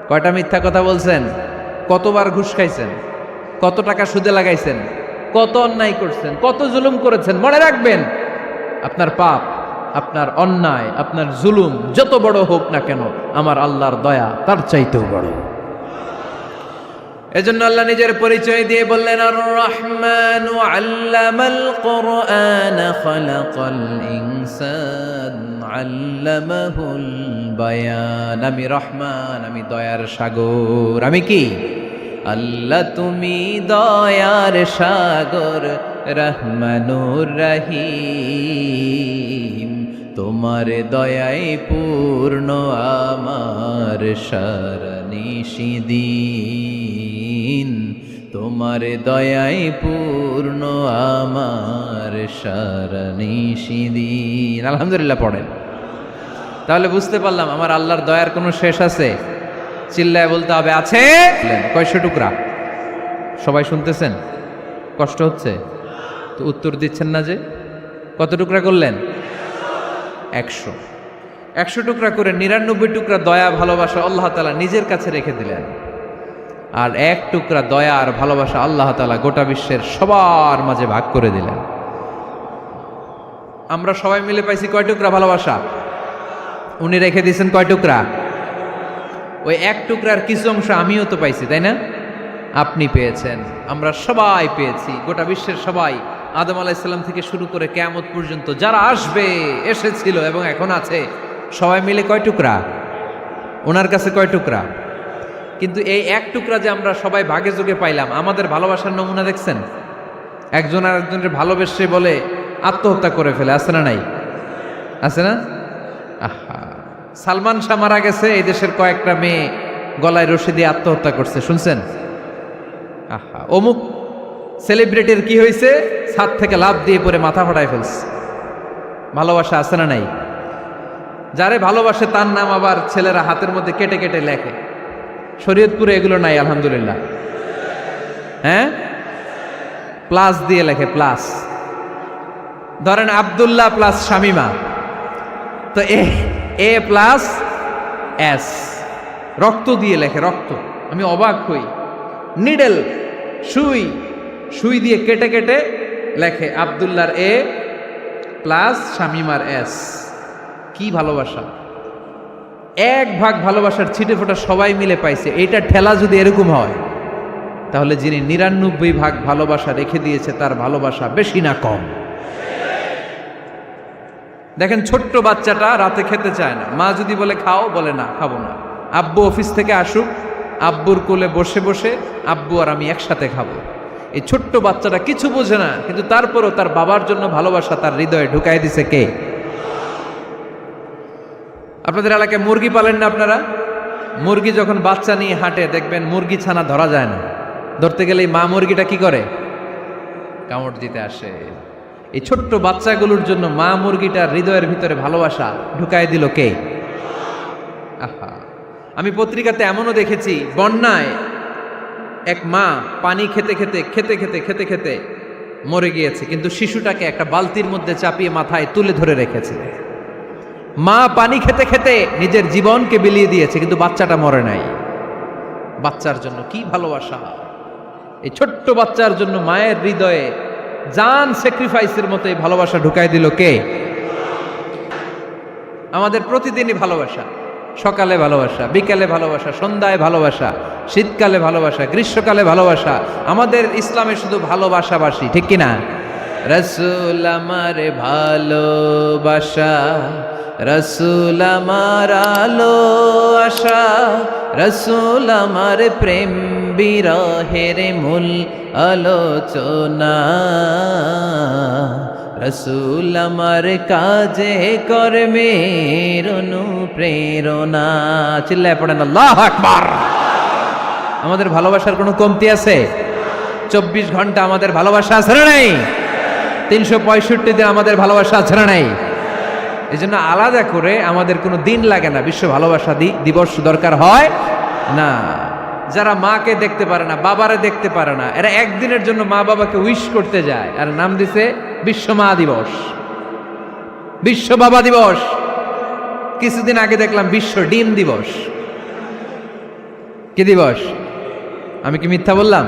কয়টা মিথ্যা কথা বলছেন? কতবার ঘুষ খাইছেন? কত টাকা সুদে লাগাইছেন? কত অন্যায় করছেন? কত জুলুম করেছেন? মনে রাখবেন, আপনার পাপ, আপনার অন্যায়, আপনার জুলুম যত বড় হোক না কেন, আমার আল্লাহর দয়া তার চাইতেও বড়। এজন্য আল্লাহ নিজের পরিচয় দিয়ে বললেন, আর রহমানু আল্লামাল কুরআন খালাকাল ইনসান আল্লামাহুল বায়ান। আমি রহমান, আমি দয়ার সাগর। আমি কি? আল্লাহ তুমি দয়ার সাগর, রহমানুর রহিম। তোমার দয়ায় পূর্ণ আমার সারানিশিদিন, তোমার দয়ায় পূর্ণ আমার সারানিশিদিন। আলহামদুলিল্লাহ পড়েন। তাহলে বুঝতে পারলাম আমার আল্লাহর দয়ার কোনো শেষ আছে? চিল্লায় বলতে হবে আছে। কয়শো টুকরা? সবাই শুনতেছেন? কষ্ট হচ্ছে তো উত্তর দিচ্ছেন না যে? কত টুকরা করলেন? 100। 100 টুকরা করে 99 টুকরা দয়া ভালোবাসা আল্লাহ তাআলা নিজের কাছে রেখে দিলেন। আর 1 টুকরা দয়া আর ভালোবাসা আল্লাহ তাআলা গোটা বিশ্বের সবার মাঝে ভাগ করে দিলেন। আমরা সবাই মিলে পাইছি কয় টুকরা ভালোবাসা? উনি রেখে দিয়েছেন কয় টুকরা? ওই 1 টুকরার কিছু অংশ আমিও তো পাইছি, তাই না? আপনি পেয়েছেন, আমরা সবাই পেয়েছি, গোটা বিশ্বের সবাই, আদম আলাইহিস সালাম থেকে শুরু করে কিয়ামত পর্যন্ত যারা আসবে, এসেছিল এবং এখন আছে, সবাই মিলে কয় টুকরা? ওনার কাছে কয় টুকরা? কিন্তু এই 1 টুকরা যে আমরা সবাই ভাগে যোগে পাইলাম, আমাদের ভালোবাসার নমুনা দেখছেন? একজন আর একজনের ভালোবেসে বলে আত্মহত্যা করে ফেলে, আছে না নাই? আছে না? আহা, সালমান শাহ মারা গেছে, এই দেশের কয়েকটা মেয়ে গলায় রশি দিয়ে আত্মহত্যা করছে, শুনছেন? আহা, অমুক সেলিব্রিটির কি হয়েছে, ছাদ থেকে লাফ দিয়ে পরে মাথা ফাটায় ফেলছে। ভালোবাসা আছে না নাই? যারে ভালোবাসে তার নাম আবার ছেলেরা হাতের মধ্যে কেটে কেটে লেখে। শরীয়তপুরে এগুলো নাই আলহামদুলিল্লাহ। হ্যাঁ, প্লাস দিয়ে লেখে, প্লাস। ধরেন আব্দুল্লাহ প্লাস শামিমা, তো এ প্লাস এস, রক্ত দিয়ে লেখে, রক্ত। আমি অবাক হই, নিডেল, সুই, সুই দিয়ে কেটে কেটে লেখে আব্দুল্লাহর এ প্লাস শামিমার এস। কি ভালোবাসা! এক ভাগ ভালোবাসার ছিটে ফোটা সবাই মিলে পাইছে। এইটা ঠেলা যদি এরকম হয়, তাহলে যিনি ৯৯ ভাগ ভালোবাসা রেখে দিয়েছে তার ভালোবাসা বেশি না কম? দেখেন, ছোট্ট বাচ্চাটা রাতে খেতে চায় না, মা যদি বলে খাও, বলে না, খাবো না। আব্বু অফিস থেকে আসুক, আব্বুর কোলে বসে বসে আব্বু আর আমি একসাথে খাবো। এই ছোট্ট বাচ্চাটা কিছু বোঝে না, কিন্তু তারপরও তার বাবার জন্য ভালোবাসা তার হৃদয়ে ঢুকাই দিছে কে? আপনাদের এলাকায় মুরগি পালেন না আপনারা? মুরগি যখন বাচ্চা নিয়ে হাঁটে, দেখবেন মুরগি ছানা ধরা যায় না। ধরতে গেলে মা মুরগিটা কি করে? কামড় দিতে আসে। এই ছোট্ট বাচ্চাগুলোর জন্য মা মুরগিটার হৃদয়ের ভিতরে ভালোবাসা ঢুকাই দিল কে? আহা, আমি পত্রিকাতে এমনও দেখেছি, বন্যায় এক মা পানি খেতে খেতে খেতে খেতে খেতে খেতে মরে গিয়েছে, কিন্তু শিশুটাকে একটা বালতির মধ্যে চাপিয়ে মাথায় তুলে ধরে রেখেছে। মা পানি খেতে খেতে নিজের জীবনকে বিলিয়ে দিয়েছে, কিন্তু বাচ্চাটা মরে নাই। বাচ্চার জন্য কি ভালোবাসা! এই ছোট্ট বাচ্চার জন্য মায়ের হৃদয়ে জান স্যাক্রিফাইসের মতো এই ভালোবাসা ঢুকাই দিল কে? আমাদের প্রতিদিনই ভালোবাসা, সকালে ভালোবাসা, বিকালে ভালোবাসা, সন্ধ্যায় ভালোবাসা, শীতকালে ভালোবাসা, গ্রীষ্মকালে ভালোবাসা। আমাদের ইসলামে শুধু ভালোবাসাবাসি, ঠিক কিনা? রাসূল আমার ভালোবাসা, রাসূল আমার আলো আশা, রাসূল আমার প্রেম বিরহের মূল আলোচনা, রাসূল আমার কাজে কর্মের অনুপ্রেরণা। চিল্লায় পড়েন আল্লাহু আকবার। আমাদের ভালোবাসার কোনো কমতি আছে? 24 ঘন্টা আমাদের ভালোবাসা আছে না নাই? 365 দিন আমাদের ভালোবাসা আছে না নাই? এই জন্য আলাদা করে আমাদের কোনো দিন লাগে না, বিশ্ব ভালোবাসা দিবস দরকার হয় না। যারা মাকে দেখতে পারে না, বাবারে দেখতে পারে না, এরা একদিনের জন্য মা বাবাকে উইশ করতে যায়, আর নাম দিছে বিশ্ব মা দিবস, বিশ্ব বাবা দিবস। কিছুদিন আগে দেখলাম বিশ্ব ডিম দিবস। কি দিবস? আমি কি মিথ্যা বললাম?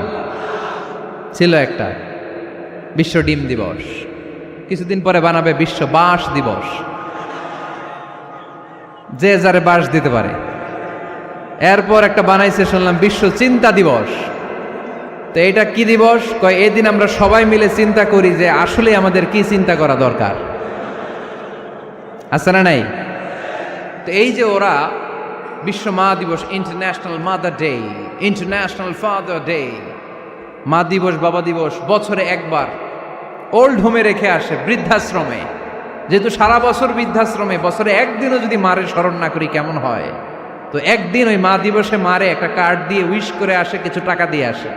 ছিল একটা বিশ্ব ডিম দিবস। কিছুদিন পরে বানাবে বিশ্ব বাঁশ দিবস, যে যারে বাঁশ দিতে পারে। এরপর একটা বানাইছে শুনলাম বিশ্ব চিন্তা দিবস। তো এটা কি দিবস? কয় এদিন আমরা সবাই মিলে চিন্তা করি যে আসলে আমাদের কি চিন্তা করা দরকার, আছে না নাই? তো এই যে ওরা বিশ্ব মা দিবস, international mother day, international father day, মা দিবস, বাবা দিবস, বছরে একবার ওল্ড হোমে রেখে আসে, বৃদ্ধাশ্রমে। যেহেতু সারা বছর বৃদ্ধাশ্রমে, বছরে একদিনও যদি মারে স্মরণ না করি কেমন হয়? তো একদিন ওই মা দিবসে মারে একটা কার্ড দিয়ে উইশ করে আসে, কিছু টাকা দিয়ে আসে।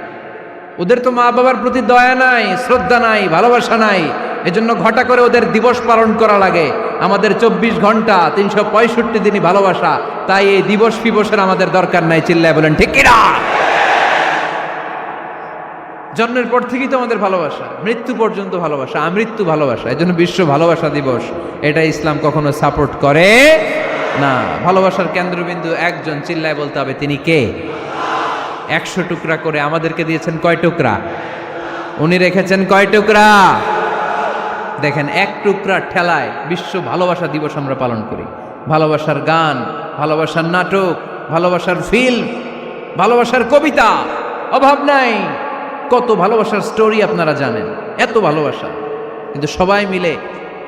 ওদের তো মা বাবার প্রতি দয়া নাই, শ্রদ্ধা নাই, ভালোবাসা নাই, এজন্য ঘটা করে ওদের দিবস পালন করা লাগে। আমাদের 24 ঘন্টা 365 দিনই ভালোবাসা, তাই এই দিবস ফিবসের আমাদের দরকার নাই। চিল্লায় বলেন ঠিক কিনা? জন্মের পর থেকেই তো আমাদের ভালোবাসা, মৃত্যু পর্যন্ত ভালোবাসা, আমৃত্যু ভালোবাসা। এই জন্য বিশ্ব ভালোবাসা দিবস, এটা ইসলাম কখনো সাপোর্ট করে না। ভালোবাসার কেন্দ্রবিন্দু একজন, চিল্লায় বলতে হবে তিনি কে? 100 টুকরা করে আমাদেরকে দিয়েছেন কয় টুকরা? উনি রেখেছেন কয় টুকরা? দেখেন, এক টুকরা ঠেলায় বিশ্ব ভালোবাসা দিবস আমরা পালন করি। ভালোবাসার গান, ভালোবাসার নাটক, ভালোবাসার ফিল্ম, ভালোবাসার কবিতা, অভাব নাই। কত ভালোবাসার স্টোরি আপনারা জানেন, এত ভালোবাসা। কিন্তু সবাই মিলে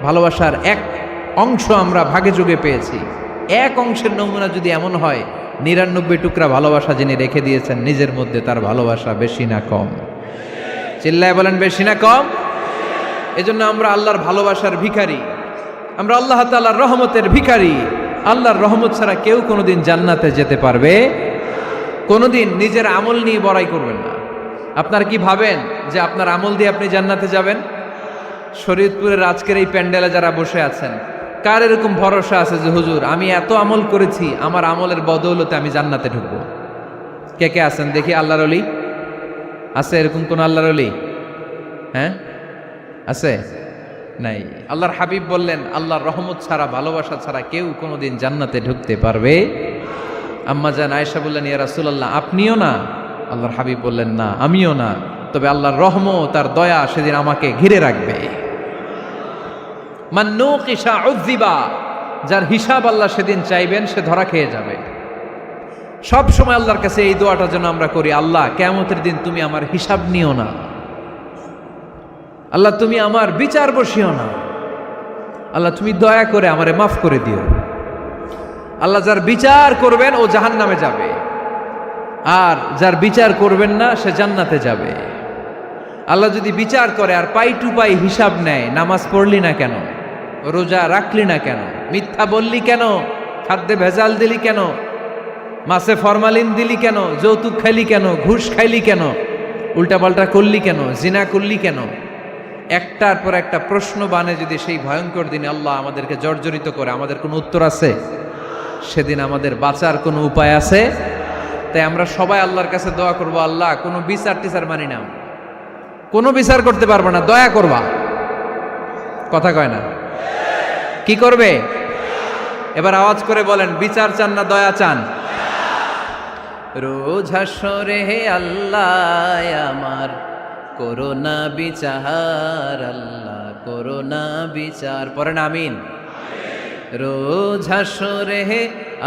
ভালোবাসার এক অংশ আমরা ভাগে যোগে পেয়েছি। এক অংশের নমুনা যদি এমন হয়, 99 টুকরা ভালোবাসা যিনি রেখে দিয়েছেন নিজের মধ্যে, তার ভালোবাসা বেশি না কম? চিল্লায় বলেন বেশি না কম? এজন্য আমরা আল্লাহর ভালোবাসার ভিখারি, আমরা আল্লাহ তাআলার রহমতের ভিখারি। আল্লাহর রহমত ছাড়া কেউ কোনোদিন জান্নাতে যেতে পারবে? কোনোদিন নিজের আমল নিয়ে বড়াই করবেন না। আপনারা কি ভাবেন যে আপনার আমল দিয়ে আপনি জান্নাতে যাবেন? শরীয়তপুরের আজকের এই প্যান্ডেলে যারা বসে আছেন, কার এরকম ভরসা আছে যে হুজুর আমি এত আমল করেছি, আমার আমলের বদৌলতে আমি জান্নাতে ঢুকবো? কে কে আছেন দেখি? আল্লাহর ওলি আছে? এরকম কোন আল্লাহর ওলি? হ্যাঁ আছে? নাই। আল্লাহর হাবিব বললেন, আল্লাহর রহমত ছাড়া, ভালোবাসা ছাড়া কেউ কোনোদিন জান্নাতে ঢুকতে পারবে? আম্মা জান আয়েশা বললেন, ইয়া রাসূলুল্লাহ আপনিও না? আল্লাহর হাবিব বললেন, না আমিও না, তবে আল্লাহর রহমত আর দয়া সেদিন আমাকে ঘিরে রাখবে। মান নুকিশা উযিবা, যার হিসাব আল্লাহ সেদিন চাইবেন সে ধরা খেয়ে যাবে। সব সময় আল্লাহর কাছে এই দোয়াটা যেন আমরা করি, আল্লাহ কিয়ামতের দিন তুমি আমার হিসাব নিও না, আল্লাহ তুমি আমার বিচার বসিও না, আল্লাহ তুমি দয়া করে আমারে মাফ করে দিও। আল্লাহ যার বিচার করবেন ও জাহান্নামে যাবে, আর যার বিচার করবেন না সে জান্নাতে যাবে। আল্লাহ যদি বিচার করে আর পাই টু পাই হিসাব নেয়, নামাজ পড়লি না কেন, রোজা রাখলি না কেন, মিথ্যা বললি কেন, খাদ্যে ভেজাল দিলি কেন, মাছে ফরমালিন দিলি কেন, যৌতুক খাইলি কেন, ঘুষ খাইলি কেন, উল্টাপাল্টা করলি কেন, জিনা করলি কেন, একটার পর একটা প্রশ্ন বানে যদি সেই ভয়ঙ্কর দিনে আল্লাহ আমাদেরকে জর্জরিত করে, আমাদের কোনো উত্তর আছে? সেদিন আমাদের বাঁচার কোনো উপায় আছে? তাই আমরা সবাই আল্লাহর কাছে দোয়া করবো, আল্লাহ কোনো বিচার টিচার মানি না, কোনো বিচার করতে পারবো না, দয়া করবা। কথা কয় না? কি করবে? এবার আওয়াজ করে বলেন, বিচার চান না দয়া চান? রোজ হাসরে হে আল্লাহ আমার করোনা বিচার, আল্লাহ করোনা বিচার, পড়েন আমিন। রোজ হাসরে হে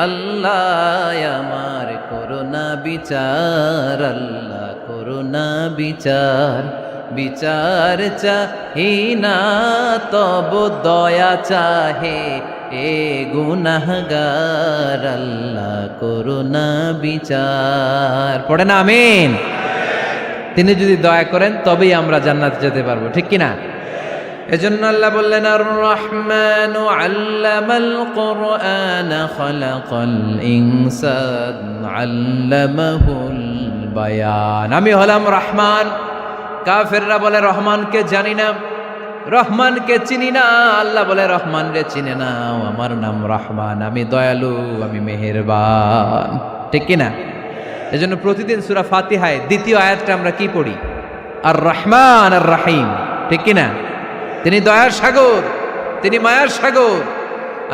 আল্লাহ আমার করোনা বিচার, আল্লাহ করোনা বিচার, বিচার চাহি না তব দয়া চাহে এ গুনাহগার, আল্লাহ করোনা বিচার, পড়েন আমিন। তিনি যদি দয়া করেন তবেই আমরা জান্নাতে যেতে পারবো, ঠিক কিনা? এজন্য আল্লাহ বললেন, আর রহমানু আল্লামাল কুরআন খালাকাল ইনসান আল্লামাহুল বায়ান। আমি হলাম রহমান। কাফেররা বলে রহমানকে জানি না, রহমানকে চিনি না। আল্লাহ বলে রহমান রে চিনে নাও, আমার নাম রহমান, আমি দয়ালু, আমি মেহেরবান, ঠিক কিনা? এজন্য প্রতিদিন সূরা ফাতিহায় দ্বিতীয় আয়াতটা আমরা কি পড়ি? আর রহমান আর রাহিম, ঠিক কিনা? তিনি দয়ার সাগর, তিনি মায়ার সাগর।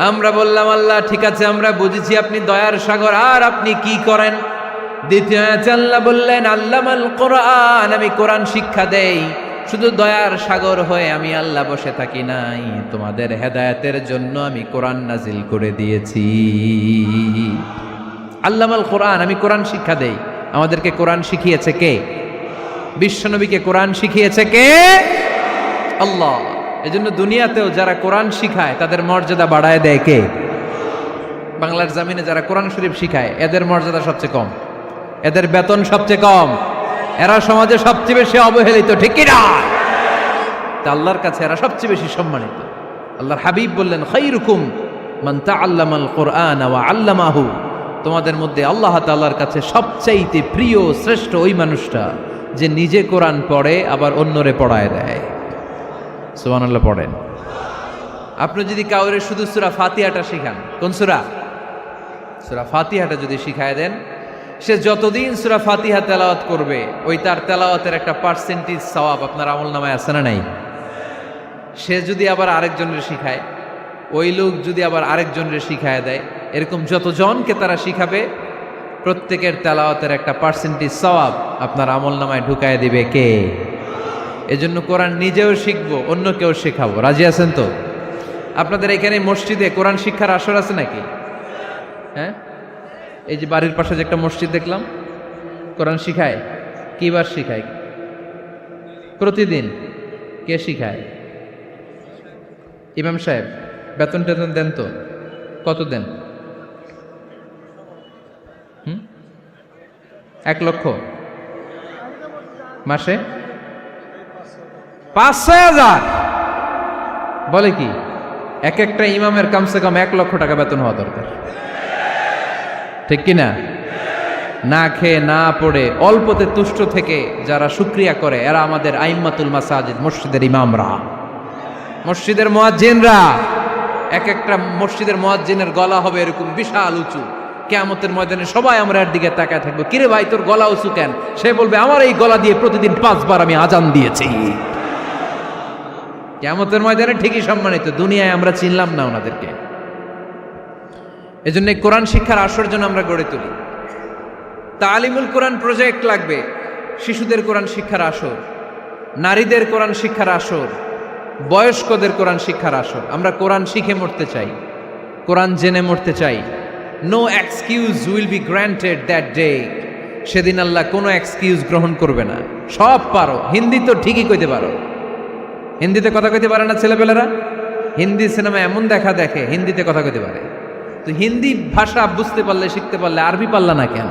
আমরা বললাম, আল্লাহ ঠিক আছে আমরা বুঝেছি আপনি দয়ার সাগর, আর আপনি কি করেন? দ্বিতীয় আয়াতে আল্লাহ বললেন, আল্লামাল কোরআন, আমি কোরআন শিক্ষা দেই। শুধু দয়ার সাগর হয়ে আমি আল্লাহ বসে থাকি নাই, তোমাদের হেদায়েতের জন্য আমি কোরআন নাজিল করে দিয়েছি। আল্লামাল কোরআন, আমি কোরআন শিক্ষা দেই। আমাদেরকে কোরআন শিখিয়েছে কে? বিশ্বনবীকে কোরআন শিখিয়েছে কে? আল্লাহ। এজন্য দুনিয়াতেও যারা কোরআন শিখায় তাদের মর্যাদা বাড়ায় দেয় কে? বাংলার জমিনে যারা কোরআন শরীফ শিখায় এদের মর্যাদা সবচেয়ে কম, এদের বেতন সবচেয়ে কম, এরা সমাজে সবচেয়ে বেশি অবহেলিত, ঠিক কিনা? তা আল্লাহর কাছে এরা সবচেয়ে বেশি সম্মানিত। আল্লাহর হাবিব বললেন, খায়রুকুম মান তাআল্লামাল কুরআন ওয়া আল্লামাহু, তোমাদের মধ্যে আল্লাহ তাআলার কাছে সবচাইতে প্রিয় শ্রেষ্ঠ ওই মানুষটা যে নিজে কোরআন পড়ে আবার অন্যরে পড়ায় দেয়। সুবহানাল্লাহ পড়েন। আপনি যদি কাউরে শুধু সূরা ফাতিহাটা শিখান, কোন সূরা? সূরা ফাতিহাটা যদি শিখায় দেন, সে যতদিন সূরা ফাতিহা তেলাওয়াত করবে ওই তার তেলাওয়াতের একটা পার্সেন্টেজ সওয়াব আপনার আমলনামায় আছে না নাই? সে যদি আবার আরেকজনের শিখায়, ওই লোক যদি আবার আরেকজনের শিখায় দেয়, এরকম যতজনকে তারা শিখাবে প্রত্যেকের তেলাওয়াতের একটা পার্সেন্টেজ সওয়াব আপনার আমলনামায় ঢুকায় দিবে কে? এজন্য কোরআন নিজেও শিখবো, অন্যকেও শেখাবো। রাজি আছেন তো? আপনাদের এখানে মসজিদে কোরআন শিক্ষার আসর আছে নাকি? হ্যাঁ, এই যে বাড়ির পাশে যে একটা মসজিদ দেখলাম, কোরআন শিখায়। কিবার শিখায়? প্রতিদিন। কে শিখায়? ইমাম সাহেব। বেতন টেতন দেন তো? কত দেন? 1 লক্ষ মাসে? 5-6 হাজার? বলে কি? এক একটা ইমামের কমসে কম 1 লক্ষ টাকা বেতন হওয়া দরকার, ঠিক কিনা? না খেয়ে না পড়ে অল্পতে তুষ্ট থেকে যারা শুকরিয়া করে এরা আমাদের আইম্মাতুল মাসাজিদ, মসজিদের ইমামরা, মসজিদের মুয়াজ্জিনরা। এক একটা মসজিদের মুয়াজ্জিনের গলা হবে এরকম বিশাল উঁচু। কিয়ামতের ময়দানে সবাই আমরা এর দিকে তাকায় থাকবো, কিরে ভাই তোর গলা উঁচু কেন? সে বলবে আমার এই গলা দিয়ে প্রতিদিন 5 বার আমি আজান দিয়েছি। কিয়ামতের ময়দানে ঠিকই সম্মানিত, দুনিয়ায় আমরা চিনলাম না ওনাদেরকে। এজন্য কোরআন শিক্ষার আসর জন্য আমরা গড়ে তুলি। তালিমুল কোরআন প্রজেক্ট লাগবে, শিশুদের কোরআন শিক্ষার আসর, নারীদের কোরআন শিক্ষার আসর, বয়স্কদের কোরআন শিক্ষার আসর। আমরা কোরআন শিখে মরতে চাই, কোরআন জেনে মরতে চাই। No excuse will be granted that day. সেদিন আল্লাহ কোনো এক্সকিউজ গ্রহণ করবে না। সব পারো, হিন্দি তো ঠিকই কইতে পারো, হিন্দিতে কথা কইতে পারে না ছেলেপেলেরা? হিন্দি সিনেমা এমন দেখা দেখে হিন্দিতে কথা কইতে পারে। তো হিন্দি ভাষা বুঝতে পারলে, শিখতে পারলে আরবি পারলা না কেন?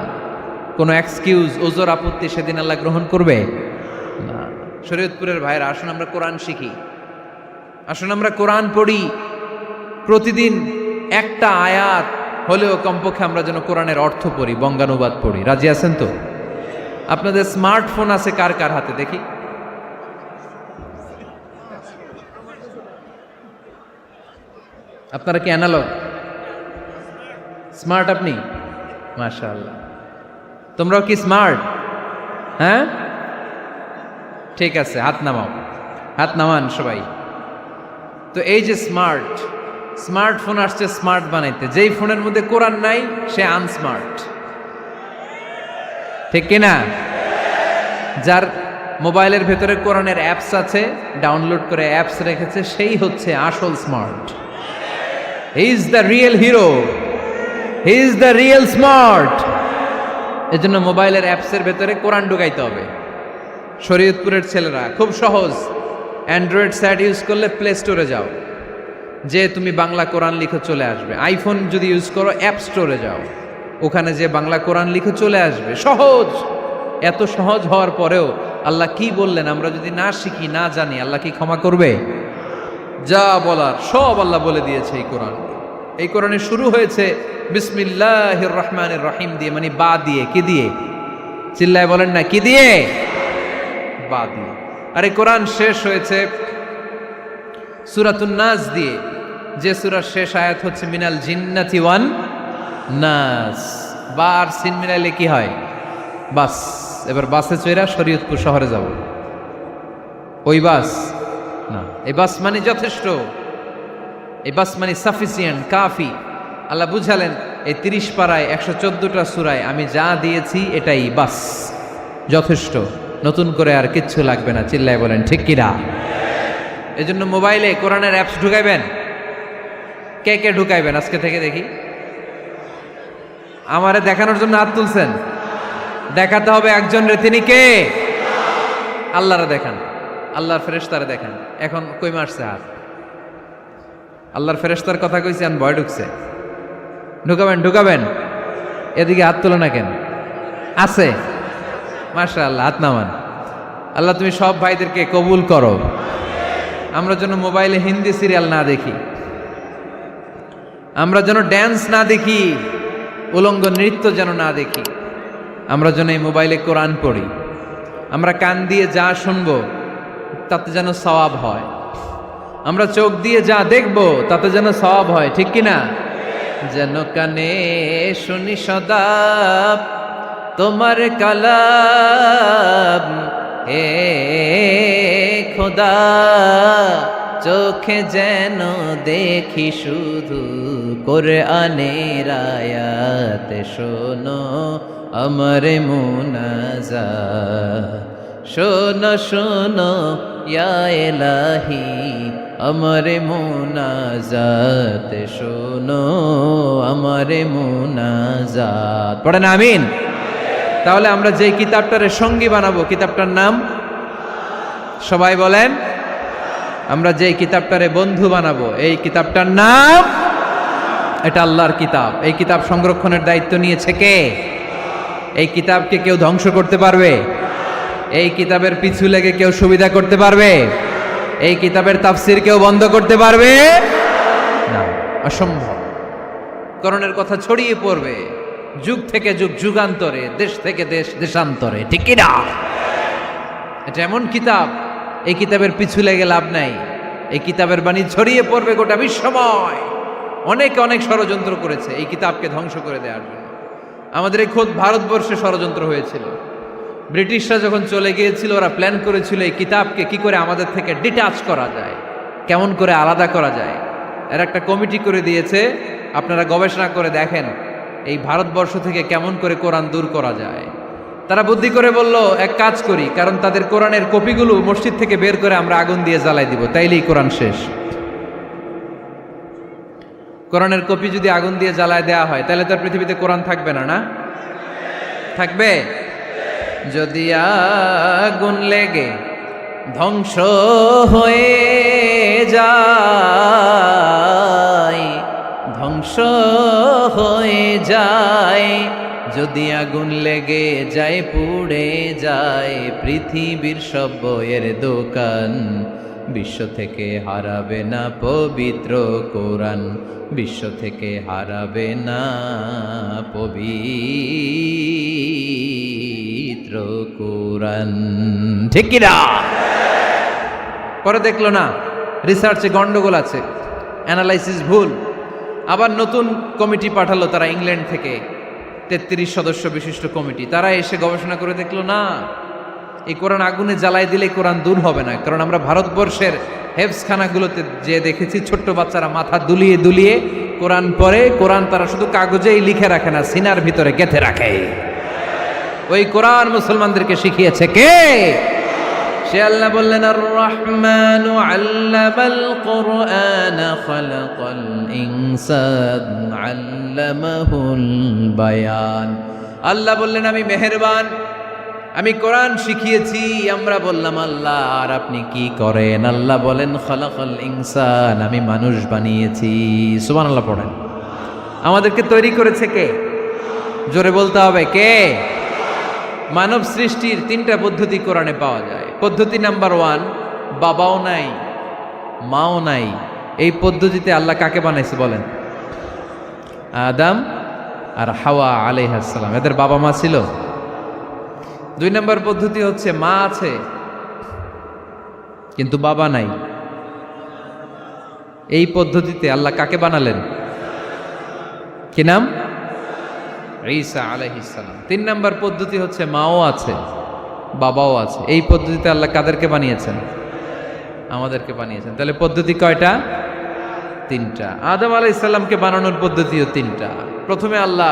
কোনো এক্সকিউজ, ওজোর, আপত্তি সেদিন আল্লাহ গ্রহণ করবে না। শরীয়তপুরের ভাইরা, আসুন আমরা কোরআন শিখি, আসুন আমরা কোরআন পড়ি। প্রতিদিন একটা আয়াত হলেও কমপক্ষে আমরা যেন কোরআনের অর্থ পড়ি, বঙ্গানুবাদ পড়ি। রাজি আছেন তো? আপনাদের স্মার্টফোন আছে কার কার হাতে দেখি? আপনারা কি অ্যানালগ? স্মার্ট আপনি? মাশাআল্লাহ। তোমরাও কি স্মার্ট? হ্যাঁ, ঠিক আছে, হাত নামাও, হাত নামান সবাই। তো এই যে স্মার্টফোন আসছে স্মার্ট বানাইতে, যেই ফোনের মধ্যে কোরআন নাই সে আনস্মার্ট, ঠিক কিনা? যার মোবাইলের ভেতরে কোরআনের অ্যাপস আছে, ডাউনলোড করে অ্যাপস রেখেছে, সেই হচ্ছে আসল smart. He is the real hero, he is the real smart. এজন্য মোবাইলের অ্যাপসের ভেতরে কোরআন ঢুকাইতে হবে। শরীয়তপুরের ছেলেরা খুব সহজ, অ্যান্ড্রয়েড সেট ইউজ করলে প্লে স্টোরে যাও, যে তুমি বাংলা কোরআন লিখে চলে আসবে। আইফোন যদি ইউজ করো অ্যাপ স্টোরে যাও, ওখানে যে বাংলা কোরআন লিখে চলে আসবে। সহজ। এত সহজ হওয়ার পরেও আল্লাহ কি বললেন আমরা যদি না শিখি, না জানি, আল্লাহ কি ক্ষমা করবে? যা বলার সব আল্লাহ বলে দিয়েছে এই কোরআন। এই কোরআনে শুরু হয়েছে বিসমিল্লাহির রহমানির রহিম দিয়ে, মানে বা দিয়ে। কি দিয়ে? চিল্লায় বলেন না, কি দিয়ে? বা দিয়ে। আর এই কোরআন শেষ হয়েছে সূরাতুন নাস দিয়ে, যে সূরার শেষ আয়াত হচ্ছে মিনাল জিন্নাতি ওয়ান নাস। বা আর সিন মিলাইলে কি হয়? বাস। এবার বাসে চড়া শরীয়তপুর শহরে যাব। ওই বাস না, এই বাস মানে যথেষ্ট, এই বাস মানে সাফিসিয়েন্ট, কাফি। আল্লাহ বুঝালেন এই 30 পারায় 114টা সূরায় আমি যা দিয়েছি এটাই বাস, যথেষ্ট, নতুন করে আর কিচ্ছু লাগবে না। চিল্লায় বলেন ঠিক কিনা? এই জন্য মোবাইলে কোরআনের অ্যাপস ঢুকাইবেন। কে কে ঢুকাইবেন আজকে থেকে দেখি? আমারে দেখানোর জন্য হাত তুলছেন? দেখাতে হবে একজন রে, তিনি কে? আল্লাহরে দেখান, আল্লাহর ফেরেশতারে দেখান। এখন কই মারছে হাত? আল্লাহর ফেরেশতার কথা কইছি, আর ভয় ঢুকছে। ঢুকাবেন, ঢুকাবেন। এদিকে হাত তোলো না কেন? আছে? মাশাআল্লাহ, হাত নামান। আল্লাহ তুমি সব ভাইদেরকে কবুল করো। আমরা যেন মোবাইলে হিন্দি সিরিয়াল না দেখি, আমরা যেন ড্যান্স না দেখি, উলঙ্গ নৃত্য যেন না দেখি। আমরা যেন এই মোবাইলে কোরআন পড়ি। আমরা কান দিয়ে যা শুনবো তাতে যেন সওয়াব হয়। আমরা চোখ দিয়ে যা দেখবো তাতে যেন সওয়াব হয়, ঠিক কিনা? যেন কানে শুনি সদা তোমার কালাম, হে খোদা চোখে যেন দেখি শুধু কোরআনের আয়াত। শোনো আমার মুনাজাত, শোনো শোনো ইয়া ইলাহি আমার মুনাজাত, শোনো আমার মুনাজাত। পড়েন আমিন। তাহলে আমরা যে কিতাবটারে সঙ্গী বানাবো, কিতাবটার নাম সবাই বলেন। আমরা যে কিতাবটারে বন্ধু বানাবো, এই কিতাবটার নাম, এটা আল্লাহর কিতাব। এই কিতাব সংরক্ষণের দায়িত্ব নিয়েছে কে? এই কিতাবকে কেউ ধ্বংস করতে পারবে? এই কিতাবের পিছু লেগে কেউ সুবিধা করতে পারবে? এই কিতাবের তাফসির কেউ বন্ধ করতে পারবে না, অসম্ভব। কোরআনের কথা ছড়িয়ে পড়বে, যুগ থেকে যুগ যুগান্তরে, দেশ থেকে দেশ দেশান্তরে, ঠিক কি না? এটা এমন কিতাব, এই কিতাবের পিছু লেগে লাভ নাই। এই কিতাবের বাণী ছড়িয়ে পড়বে গোটা বিশ্বময়। অনেকে অনেক ষড়যন্ত্র করেছে এই কিতাবকে ধ্বংস করে দেওয়ার জন্য। আমাদের এই খোদ ভারতবর্ষে ষড়যন্ত্র হয়েছিল। ব্রিটিশরা যখন চলে গিয়েছিল, ওরা প্ল্যান করেছিল এই কিতাবকে কি করে আমাদের থেকে ডিটাচ করা যায়, কেমন করে আলাদা করা যায়। এর একটা কমিটি করে দিয়েছে, আপনারা গবেষণা করে দেখেন এই ভারতবর্ষ থেকে কেমন করে কোরআন দূর করা যায়। তারা বুদ্ধি করে বলল, এক কাজ করি, কারণ তাদের কোরআনের কপিগুলো মসজিদ থেকে বের করে আমরা আগুন দিয়ে জ্বালাই দিব, তাইলেই কোরআন শেষ। কোরআনের কপি যদি আগুন দিয়ে জ্বালায় দেওয়া হয়, তাহলে তো পৃথিবীতে কোরআন থাকবে না, না থাকবে? যদি আগুন লেগে ধ্বংস হয়ে যায়, ধ্বংস হয়ে যায়, যদি আগুন লেগে যায় পুড়ে যায় পৃথিবীর সব বইয়ের দোকান, বিশ্ব থেকে হারাবে না পবিত্র কোরআন, বিশ্ব থেকে হারাবে না পবিত্র কোরআন, ঠিক কি না? পরে দেখলো না রিসার্চে গন্ডগোল আছে, অ্যানালাইসিস ভুল। আবার নতুন কমিটি পাঠালো তারা ইংল্যান্ড থেকে, 33 সদস্য বিশিষ্ট কমিটি। তারা এসে গবেষণা করে দেখলো না, এই কোরআন আগুনে জ্বালাই দিলে কোরআন দূর হবে না। কারণ আমরা ভারতবর্ষের হেফজখানাগুলোতে যে দেখেছি, ছোট্ট বাচ্চারা মাথা দুলিয়ে দুলিয়ে কোরআন পড়ে। কোরআন তারা শুধু কাগজেই লিখে রাখে না, সিনার ভিতরে গেঁথে রাখে। ওই কোরআন মুসলমানদেরকে শিখিয়েছে কে? সে আল্লাহ বললেন, আর রহমানু আল্লামাল কোরআন খালাকাল ইনসান আল্লামাহুল বায়ান। আল্লাহ বললেন, আমি মেহেরবান, আমি কোরআন শিখিয়েছি। আমরা বললাম, আল্লাহ আর আপনি কি করেন? আল্লাহ বলেন, খালাকাল ইনসান, আমি মানুষ বানিয়েছি। সুবহানাল্লাহ পড়েন। আমাদেরকে তৈরি করেছে কে? জোরে বলতে হবে, কে? মানব সৃষ্টির 3টা পদ্ধতি কোরআনে পাওয়া যায়। পদ্ধতি নাম্বার 1, বাবাও নাই মাও নাই। এই পদ্ধতিতে আল্লাহ কাকে বানাইছে বলেন? আদম আর হাওয়া আলাইহিস সালাম, এদের বাবা মা ছিল। 2 নম্বর পদ্ধতি হচ্ছে মা আছে কিন্তু বাবা নাই। এই পদ্ধতিতে আল্লাহ কাকে বানালেন? কি নাম? ঈসা আলাইহিস সালাম। 3 নম্বর পদ্ধতি হচ্ছে মাও আছে বাবাও আছে। এই পদ্ধতিতে আল্লাহ কাদেরকে বানিয়েছেন? আমাদেরকে বানিয়েছেন। তাহলে পদ্ধতি কয়টা? 3টা। আদম আলাইহিস সালামকে বানানোর পদ্ধতিও 3টা। প্রথমে আল্লাহ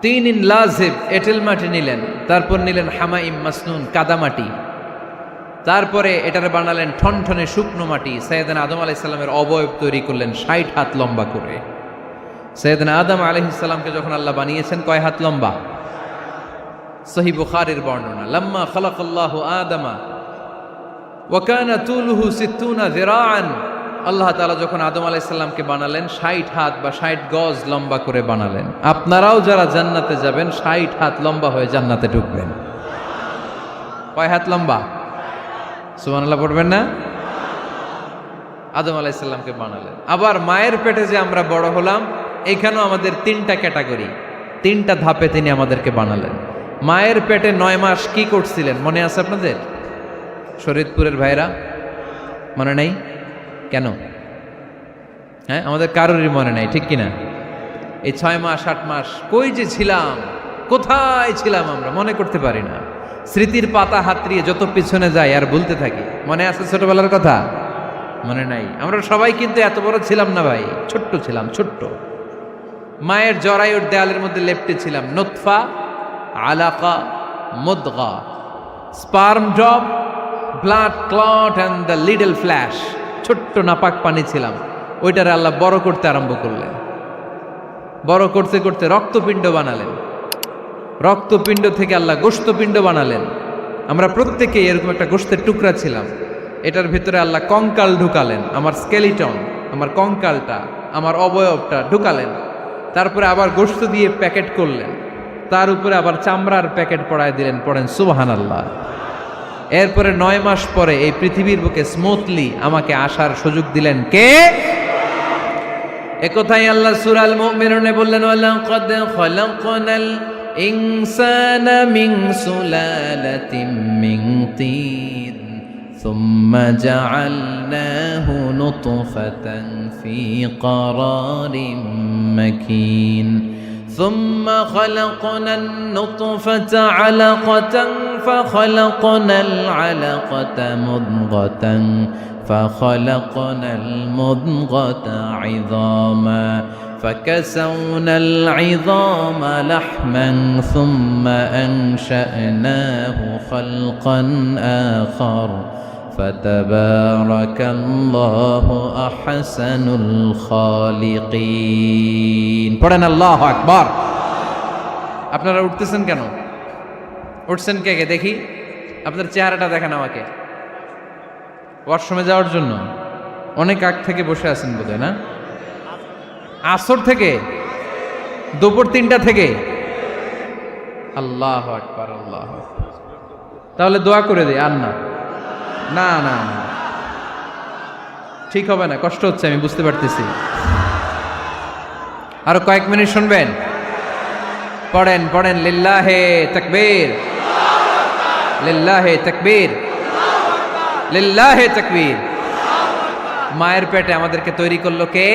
3 লাজিব এঁটেল মাটি নিলেন, তারপর নিলেন হামাইম মাসনুন কাদামাটি, তারপরে এটারে বানালেন ঠনঠনে শুকনো মাটি। সাইয়েদনা আদম আলাইহিস সালামের অবয়ব তৈরি করলেন 60 হাত লম্বা করে। সাইয়েদনা আদম আলাইহিস সালামকে যখন আল্লাহ বানিয়েছেন, কয় হাত লম্বা? সহিহ বুখারীর বর্ণনা, লাম্মা খালাকাল্লাহু আদামা ওয়া কানা তুলুহু 60 যিরাআন। আল্লাহ তাআলা যখন আদম আলাইহিস সালামকে বানালেন, 60 হাত বা 60 গজ লম্বা করে বানালেন। আপনারাও যারা জান্নাতে যাবেন, 60 হাত লম্বা হয়ে জান্নাতে ঢুকবেন। কয় হাত লম্বা? সুবহানাল্লাহ পড়বেন না? আদম আলাইহিস সালামকে বানালেন। আবার মায়ের পেটে যে আমরা বড় হলাম, এখানেও আমাদের 3টা ক্যাটাগরি, 3টা ধাপে তিনি আমাদেরকে বানালেন। মায়ের পেটে 9 মাস কি করছিলেন মনে আছে আপনাদের? শরীয়তপুরের ভাইরা মনে নাই কেন? হ্যাঁ, আমাদের কারোরই মনে নাই, ঠিক কিনা? এই 6 মাস 8 মাস কই যে ছিলাম, কোথায় ছিলাম আমরা মনে করতে পারি না। স্মৃতির পাতা হাতড়িয়ে যত পিছনে যাই আর বলতে থাকি। মনে আছে ছোটবেলার কথা? মনে নাই। আমরা সবাই কিন্তু এত বড় ছিলাম না ভাই, ছোট্ট ছিলাম, ছোট্ট। মায়ের জরায়ুর দেয়ালের মধ্যে লেপ্টে ছিলাম। নুতফা, আলাকা, মুদগা, sperm drop, blood clot and the little flesh. ছোট্ট নাপাক পানি ছিলাম। ওইটারে আল্লাহ বড় করতে আরম্ভ করলেন। বড় করতে করতে রক্তপিণ্ড বানালেন। রক্তপিণ্ড থেকে আল্লাহ গোশতপিণ্ড বানালেন। আমরা প্রত্যেকেই এরকম একটা গোশতের টুকরা ছিলাম। এটার ভিতরে আল্লাহ কঙ্কাল ঢুকালেন, আমার স্কেলিটন, আমার কঙ্কালটা, আমার অবয়বটা ঢুকালেন। তারপরে আবার গোশত দিয়ে প্যাকেট করলেন, তার উপরে আবার চামড়ার প্যাকেট পড়ায় দিলেন। পড়েন সুবহানাল্লাহ। এরপরে 9 মাস পরে এই পৃথিবীর বুকে স্মুথলি আমাকে আসার সুযোগ দিলেন কে? একথাই আল্লাহ সূরা আল মুমিনুনে বললেন, ওয়ালাকাদ খালাকনাল ইনসানা মিন সুলালাতিন মিন তিন সুম্মা জাআলনাহু নুতফাতান ফি ক্বারারিন মাকিন ثم خلقنا النطفة علقة فخلقنا العلقة مضغة فخلقنا المضغة عظاما فكسونا العظام لحما ثم أنشأناه خلقا آخر فتبارك الله أحسن الخالقين পড়েন আল্লাহু আকবার। আপনারা উঠতেছেন কেন? উঠছেন কে কে দেখি? আপনার চেহারাটা দেখেন আমাকে। ওয়াশরুমে যাওয়ার জন্য অনেক আগ থেকে বসে আছেন বোধহয়, না? আসর থেকে, দুপুর 3টা থেকে। আল্লাহু আকবার, আল্লাহু আকবার। তাহলে দোয়া করে দেই। আর না না না না, ঠিক হবে না, কষ্ট হচ্ছে, আমি বুঝতে পারতেছি। আরো কয়েক মিনিট শুনবেন? পড়েন পড়েন, লিল্লাহে তাকবীর, লিল্লাহে তাকবীর, লিল্লাহে তাকবীর। মায়ের পেটে আমাদেরকে তৈরি করলো কে?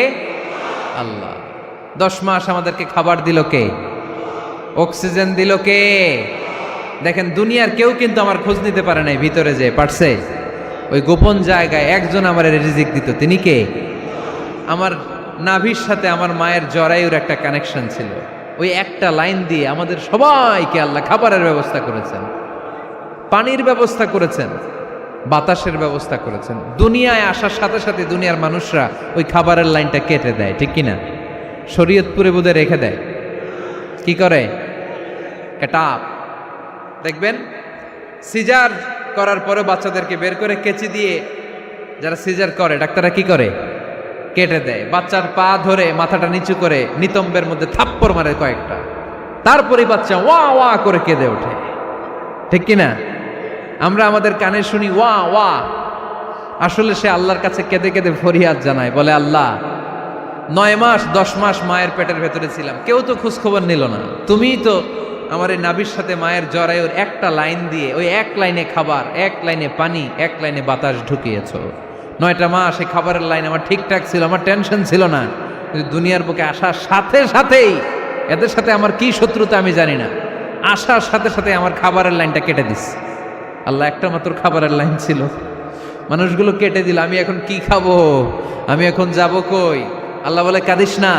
আল্লাহ। 10 মাস আমাদেরকে খাবার দিল কে? অক্সিজেন দিল কে? দেখেন, দুনিয়ার কেউ কিন্তু আমার খোঁজ নিতে পারে নাই ভিতরে, যে পারছে ওই গোপন জায়গায় একজন আমার রিজিক দিত। তিনি কে? আমার নাভির সাথে আমার মায়ের জরায়ুর একটা কানেকশন ছিল। ওই একটা লাইন দিয়ে আমাদের সবাইকে আল্লাহ খাবারের ব্যবস্থা করেছেন, পানির ব্যবস্থা করেছেন, বাতাসের ব্যবস্থা করেছেন। দুনিয়ায় আসার সাথে সাথে দুনিয়ার মানুষরা ওই খাবারের লাইনটা কেটে দেয়, ঠিক কিনা? শরীয়তপুরে বোধে রেখে দেয়। কি করে? কাটাপ। দেখবেন সিজার করার পরে বাচ্চাদেরকে বের করে কেচি দিয়ে, যারা সিজার করে ডাক্তাররা কি করে? কেটে দেয়। বাচ্চার পা ধরে মাথাটা নিচু করে নিতম্বের মধ্যে থাপ্পড় মারে কয়েকটা, তারপরে বাচ্চা ওয়া ওয়া করে কেঁদে ওঠে, ঠিক কিনা? আমরা আমাদের কানে শুনি ওয়া ওয়া, আসলে সে আল্লাহর কাছে কেঁদে কেঁদে ফরিয়াদ জানায়, বলে আল্লাহ 9 মাস 10 মাস মায়ের পেটের ভেতরে ছিলাম, কেউ তো খোঁজ খবর নিল না, তুমিই তো আমার এই নাভির সাথে মায়ের জরায়ুর একটা লাইন দিয়ে, ওই এক লাইনে খাবার, এক লাইনে পানি, এক লাইনে বাতাস ঢুকিয়েছো। 9টা মাস এই খাবারের লাইন আমার ঠিকঠাক ছিল, আমার টেনশন ছিল না। কিন্তু দুনিয়ার বুকে আসার সাথে সাথেই, এদের সাথে আমার কি শত্রুতা আমি জানি না, আসার সাথে সাথে আমার খাবারের লাইনটা কেটে দিস। আল্লাহ একটা মাত্র খাবারের লাইন ছিল, মানুষগুলো কেটে দিল। আমি এখন কি খাবো? আমি এখন যাব কই? আল্লাহ বলে কাঁদিস না,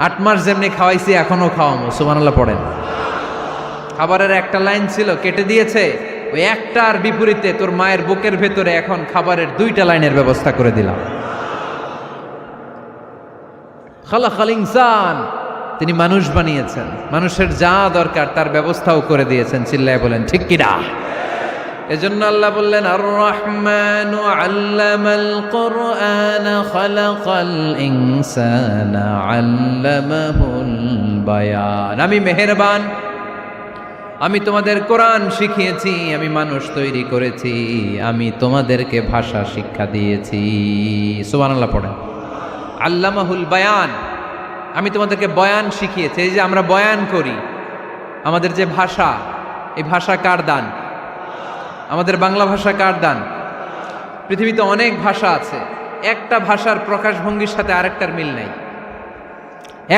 8 মাস যেমনি খাওয়াইছি এখনো খাওয়াবো। সুবহানাল্লাহ পড়েন। খাবারের একটা লাইন ছিল, কেটে দিয়েছে। ওই একটার বিপরীতে তোর মায়ের বুকের ভেতরে এখন খাবারের 2টা লাইনের ব্যবস্থা করে দিলাম। খালাকাল ইনসান, তিনি মানুষ বানিয়েছেন, মানুষের যা দরকার তার ব্যবস্থাও করে দিয়েছেন। চিল্লায় বলেন ঠিক কিনা? এজন্য আল্লাহ বললেন, আর রহমানু আল্লামাল কুরআন খালাকাল ইনসানা আল্লামাহুল বায়ান। আমি মেহেরবান, আমি তোমাদের কোরআন শিখিয়েছি, আমি মানুষ তৈরি করেছি, আমি তোমাদেরকে ভাষা শিক্ষা দিয়েছি। সুবহানাল্লাহ পড়েন। আল্লামাহুল বায়ান, আমি তোমাদেরকে বয়ান শিখিয়েছি। এই যে আমরা বয়ান করি, আমাদের যে ভাষা, এই ভাষা কার দান? আমাদের বাংলা ভাষা কার দান? পৃথিবীতে অনেক ভাষা আছে, একটা ভাষার প্রকাশভঙ্গির সাথে আরেকটার মিল নাই,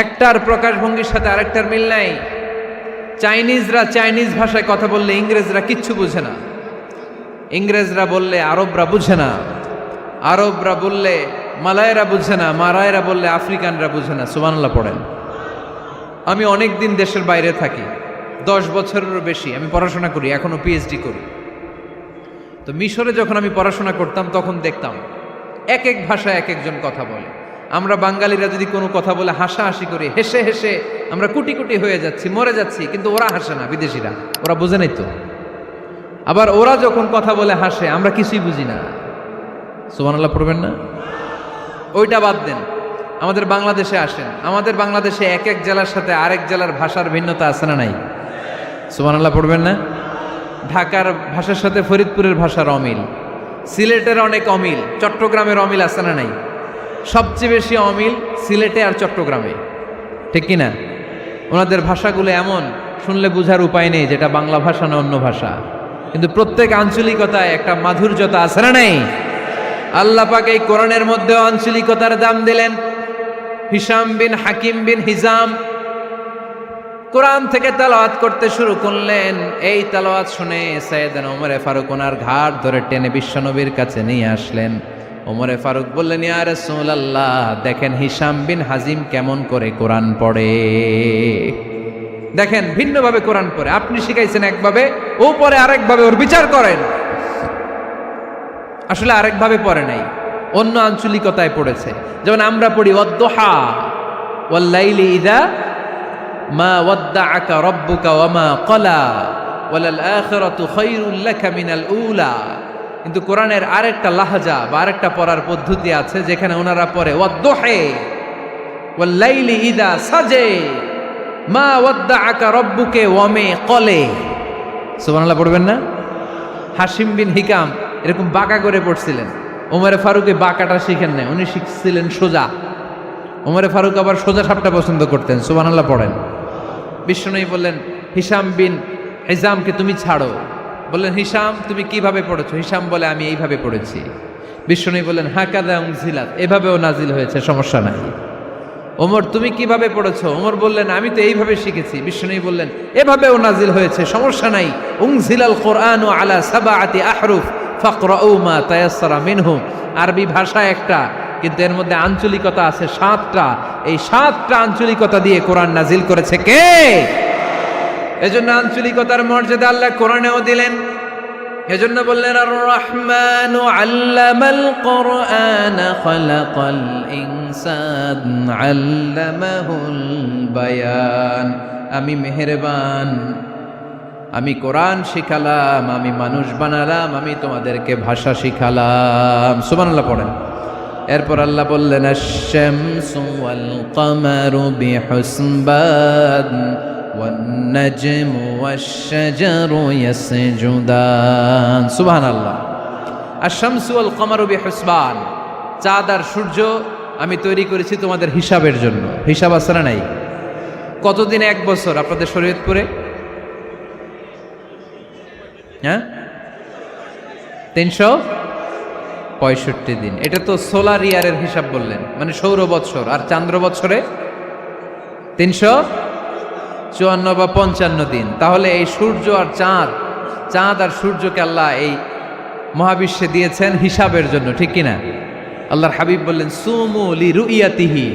একটার প্রকাশভঙ্গির সাথে আরেকটার মিল নাই। চাইনিজরা চাইনিজ ভাষায় কথা বললে ইংরেজরা কিচ্ছু বুঝে না, ইংরেজরা বললে আরবরা বুঝে না, আরবরা বললে মালায়রা বুঝে না, মারায়রা বললে আফ্রিকানরা বুঝে না। সুবহানাল্লাহ পড়েন। আমি অনেক দিন দেশের বাইরে থাকি, 10 বছরেরও বেশি আমি পড়াশোনা করি, এখনো পিএইচডি করি। তো মিশরে যখন আমি পড়াশোনা করতাম তখন দেখতাম এক এক ভাষায় এক একজন কথা বলে। আমরা বাঙালিরা যদি কোনো কথা বলে হাসাহাসি করি, হেসে হেসে আমরা কুটি কুটি হয়ে যাচ্ছি, মরে যাচ্ছি, কিন্তু ওরা হাসে না, বিদেশিরা, ওরা বুঝে নাই তো। আবার ওরা যখন কথা বলে হাসে, আমরা কিছুই বুঝি না। সুবহানাল্লাহ পড়বেন না? ওইটা বাদ দেন, আমাদের বাংলাদেশে আসেন, আমাদের বাংলাদেশে এক এক জেলার সাথে আরেক জেলার ভাষার ভিন্নতা আছে না নাই? সুবহানাল্লাহ পড়বেন না? ঢাকার ভাষার সাথে ফরিদপুরের ভাষার অমিল, সিলেটের অনেক অমিল, চট্টগ্রামের অমিল আছে না নাই? সবচেয়ে বেশি অমিল সিলেটে আর চট্টগ্রামে, ঠিক কিনা? ওনাদের ভাষাগুলো এমন, শুনলে বোঝার উপায় নেই যেটা বাংলা ভাষা না অন্য ভাষা, কিন্তু প্রত্যেক আঞ্চলিকতায় একটা মাধুর্যতা আছে না নেই? আল্লাহ পাক এই কোরআনের মধ্যে আঞ্চলিকতার দাম দিলেন। হিশাম বিন হাকিম বিন হিজাম কোরআন থেকে তেলাওয়াত করতে শুরু করলেন। এই তেলাওয়াত শুনে সাইয়েদনা ওমরে ফারুক ওনার ঘাড় ধরে টেনে বিশ্বনবীর কাছে নিয়ে আসলেন। ওমরে ফারুক বললেন, ইয়া রাসূলুল্লাহ, দেখেন হিশাম বিন হাজিম কেমন করে কোরআন পড়ে, দেখেন ভিন্নভাবে কোরআন পড়ে। আপনি শিখাইছেন একভাবে, ও পড়ে আরেকভাবে, ওর বিচার করেন। আসলে আরেকভাবে পড়ে নাই, অন্য আঞ্চলিকতায় পড়েছে। যেমন আমরা পড়ি ওয়াদ-দুহা ওয়াল লাইলি ইযা মা ওয়াদ্দাআকা রাব্বুকা ওয়া মা ক্বালা ওয়ালাল আখিরাতু খায়রুল লাকা মিনাল উলা। কিন্তু কোরআনের আরেকটা লাহজা বা আরেকটা পড়ার পদ্ধতি আছে, যেখানে ওনারা পড়ে ওয়াদ-দুহা ওয়াল লাইলি ইযা সাজে মা ওয়াদ্দাআকা রাব্বুকা ওয়া মা ক্বালা। সুবহানাল্লাহ পড়বেন না? হাশিম বিন হিকাম এরকম বাঁকা করে পড়ছিলেন। ওমরে ফারুকে বাঁকাটা শিখেন না, উনি শিখছিলেন সোজা। ওমরে ফারুক আবার সোজা সাপটা পছন্দ করতেন। সুবহানাল্লাহ পড়েন। বিশ্বনবী বললেন, হিশাম বিন হিজামকে তুমি ছাড়ো। বললেন, হিশাম তুমি কিভাবে পড়েছো? হিশাম বলে, আমি এইভাবে পড়েছি। বিশ্বনবী বললেন, হাকাযা উনজিলাত, এভাবেও নাজিল হয়েছে, সমস্যা নাই। ওমর তুমি কিভাবে পড়েছো? ওমর বললেন, আমি তো এইভাবে শিখেছি। বিশ্বনবী বললেন, এভাবেও নাজিল হয়েছে, সমস্যা নাই। উনজিলাল কোরআনু আলা সাবআতি আহরুফ ফাকরাউ মা তায়াসসারা মিনহু। আরবি ভাষা একটা, কিন্তু এর মধ্যে আঞ্চলিকতা আছে 7টা। এই 7টা আঞ্চলিকতা দিয়ে কোরআন নাজিল করেছে কে? এজন্য আঞ্চলিকতার মর্যাদা আল্লাহ কোরআনেও দিলেন। এজন্য বললেন, আর রহমানু আল্লামাল কোরআন খালাকাল ইনসান আল্লামাহুল বায়ান। আমি মেহেরবান, আমি কোরআন শিখালাম, আমি মানুষ বানালাম, আমি তোমাদেরকে ভাষা শিখালাম। সুবহানাল্লাহ পড়েন। এরপর আল্লাহ বললেন, আশ-শামসু ওয়াল কামারু বিহুসবান ওয়ান নাজমু ওয়াশ-শাজারু ইয়াসজুদান। সুবহানাল্লাহ। আশ-শামসু ওয়াল কামারু বিহুসবান, চাঁদ আর সূর্য আমি তৈরি করেছি তোমাদের হিসাবের জন্য। হিসাব আছে না নাই? কতদিন এক বছর আপনাদের শরীয়তপুরে? হ্যাঁ, 365 দিন। এটা তো সোলার ইয়ারের হিসাব বললেন, মানে সৌর বৎসর। আর চান্দ্র বৎসরে 354 বা 55 দিন। তাহলে এই সূর্য আর চাঁদ, চাঁদ আর সূর্যকে আল্লাহ এই মহাবিশ্বে দিয়েছেন হিসাবের জন্য, ঠিক কিনা? আল্লাহর হাবিব বললেন, সুমু লিরুইয়াতিহি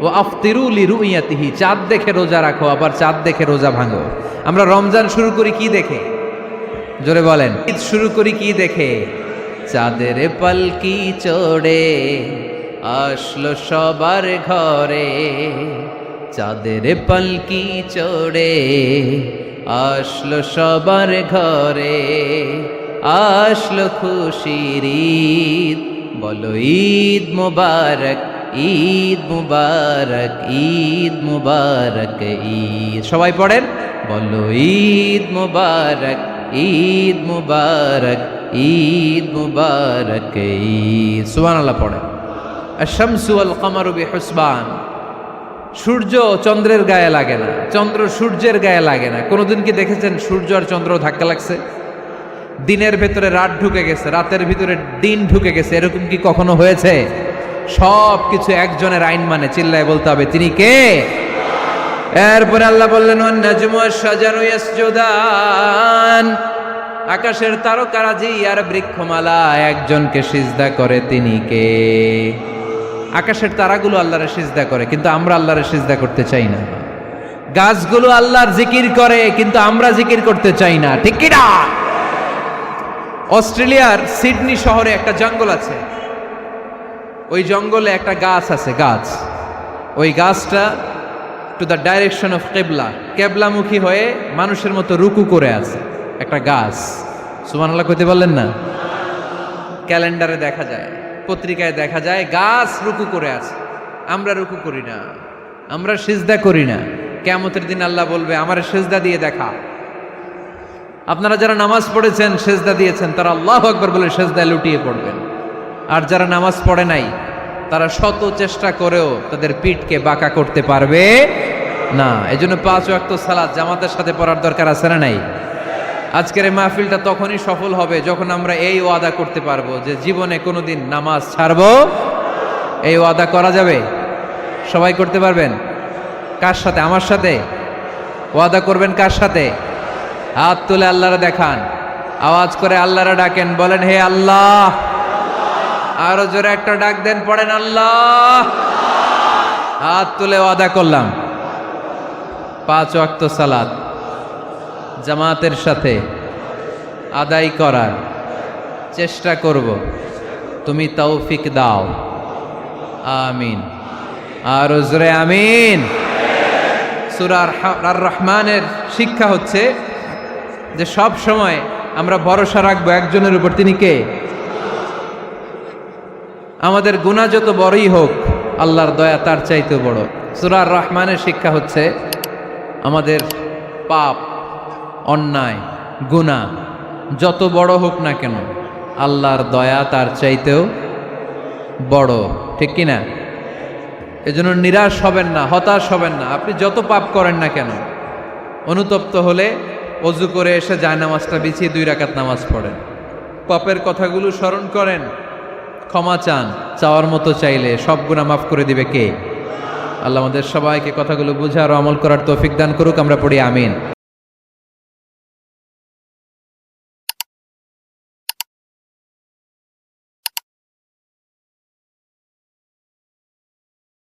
ওয়া আফতিরু লিরুইয়াতিহি। চাঁদ দেখে রোজা রাখো, আবার চাঁদ দেখে রোজা ভাঙো। আমরা রমজান শুরু করি কি দেখে? জোরে বলেন। ঈদ শুরু করি কি দেখে? চাঁদের পালকি চড়ে আসলো সবার ঘরে, চাঁদের পালকি চড়ে আসলো সবার ঘরে, আসলো খুশির ঈদ, বলো ঈদ মুবারক, ঈদ মুবারক, ঈদ মুবারক, ঈদ। সবাই পড়েন, বলো ঈদ মুবারক, ঈদ মুবারক, ঈদ মুবারক, ঈদ। সুবহানাল্লাহ পড়েন। আশ-শামসু ওয়াল কামারু বিহুসবান। সূর্য চন্দ্রের গায়ে লাগে না, চন্দ্র সূর্যের গায়ে লাগে না। কোনোদিন কি দেখেছেন সূর্য আর চন্দ্র ধাক্কা লাগছে? দিনের ভেতরে রাত ঢুকে গেছে, রাতের ভিতরে দিন ঢুকে গেছে, এরকম কি কখনো হয়েছে? সব কিছু একজনের আইন মানে, চিল্লায় বলতে হবে, তিনি কে? এরপরে আল্লাহ বললেন, ওয়ান নাজমু ওয়াশ-শাজারু ইয়াসজুদান। আকাশের তারকারাজি আর বৃক্ষমালা একজনকে সিজদা করে, তিনি কে? আকাশের তারাগুলো আল্লাহরে সিজদা করে, কিন্তু আমরা আল্লাহরে সিজদা করতে চাই না। গাছগুলো আল্লাহর জিকির করে, কিন্তু আমরা জিকির করতে চাই না, ঠিক কি না? অস্ট্রেলিয়ার সিডনি শহরে একটা জঙ্গল আছে। ওই জঙ্গলে একটা গাছ আছে, গাছ। ওই গাছটা টু দ্য ডাইরেকশন অফ কেবলা, কেবলামুখী হয়ে মানুষের মতো রুকু করে আছে একটা গাছ। সুবহানাল্লাহ কইতে বললেন না? ক্যালেন্ডারে দেখা যায়, পত্রিকায় দেখা যায়, গাছ রুকু করে আছে। আমরা রুকু করি না, আমরা সিজদা করি না। কিয়ামতের দিন আল্লাহ বলবে, আমার সিজদা দিয়ে দেখা। আপনারা যারা নামাজ পড়েছেন, সিজদা দিয়েছেন, তারা আল্লাহু আকবার বলে সিজদায় লুটিয়ে পড়বেন। আর যারা নামাজ পড়ে নাই, তারা শত চেষ্টা করেও তাদের পিঠকে বাঁকা করতে পারবে না। এজন্য 5 ওয়াক্ত সালাত জামাতের সাথে পড়ার দরকার আছে না নাই? আজকের এই মাহফিলটা তখনই সফল হবে যখন আমরা এই ওয়াদা করতে পারবো যে জীবনে কোনোদিন নামাজ ছাড়বো। এই ওয়াদা করা যাবে? সবাই করতে পারবেন? কার সাথে? আমার সাথে ওয়াদা করবেন? কার সাথে? হাত তুলে আল্লাহরে দেখান, আওয়াজ করে আল্লাহরে ডাকেন, বলেন হে আল্লাহ। আরো জোরে একটা ডাক দেন, পড়েন আল্লাহ। হাত তুলে ওয়াদা করলাম 5 ওয়াক্ত সালাত জামাতের সাথে আদায় করার চেষ্টা করব, তুমি তৌফিক দাও, আমিন। আর জোরে আমিন। সূরা আর রহমানের শিক্ষা হচ্ছে যে সব সময় আমরা ভরসা রাখবো একজনের উপর, তিনি কে? আমাদের গুনাহ যত বড়ই হোক আল্লাহর দয়া তার চাইতে বড়। সূরা আর রহমানের শিক্ষা হচ্ছে আমাদের পাপ, অন্যায়, গুনাহ যত বড় হোক না কেন আল্লাহর দয়া তার চাইতেও বড়, ঠিক কিনা? এজন্য নিরাশ হবেন না, হতাশ হবেন না। আপনি যত পাপ করেন না কেন, অনুতপ্ত হলে ওযু করে এসে জায়নামাজটা বিছিয়ে 2 রাকাত নামাজ পড়েন, পাপের কথাগুলো স্মরণ করেন, ক্ষমা চান। চাওয়ার মতো চাইলে সব গুনাহ মাফ করে দিবে কে? আল্লাহ আমাদের সবাইকে কথাগুলো বুঝার ও আমল করার তৌফিক দান করুক। আমরা পড়ি আমিন।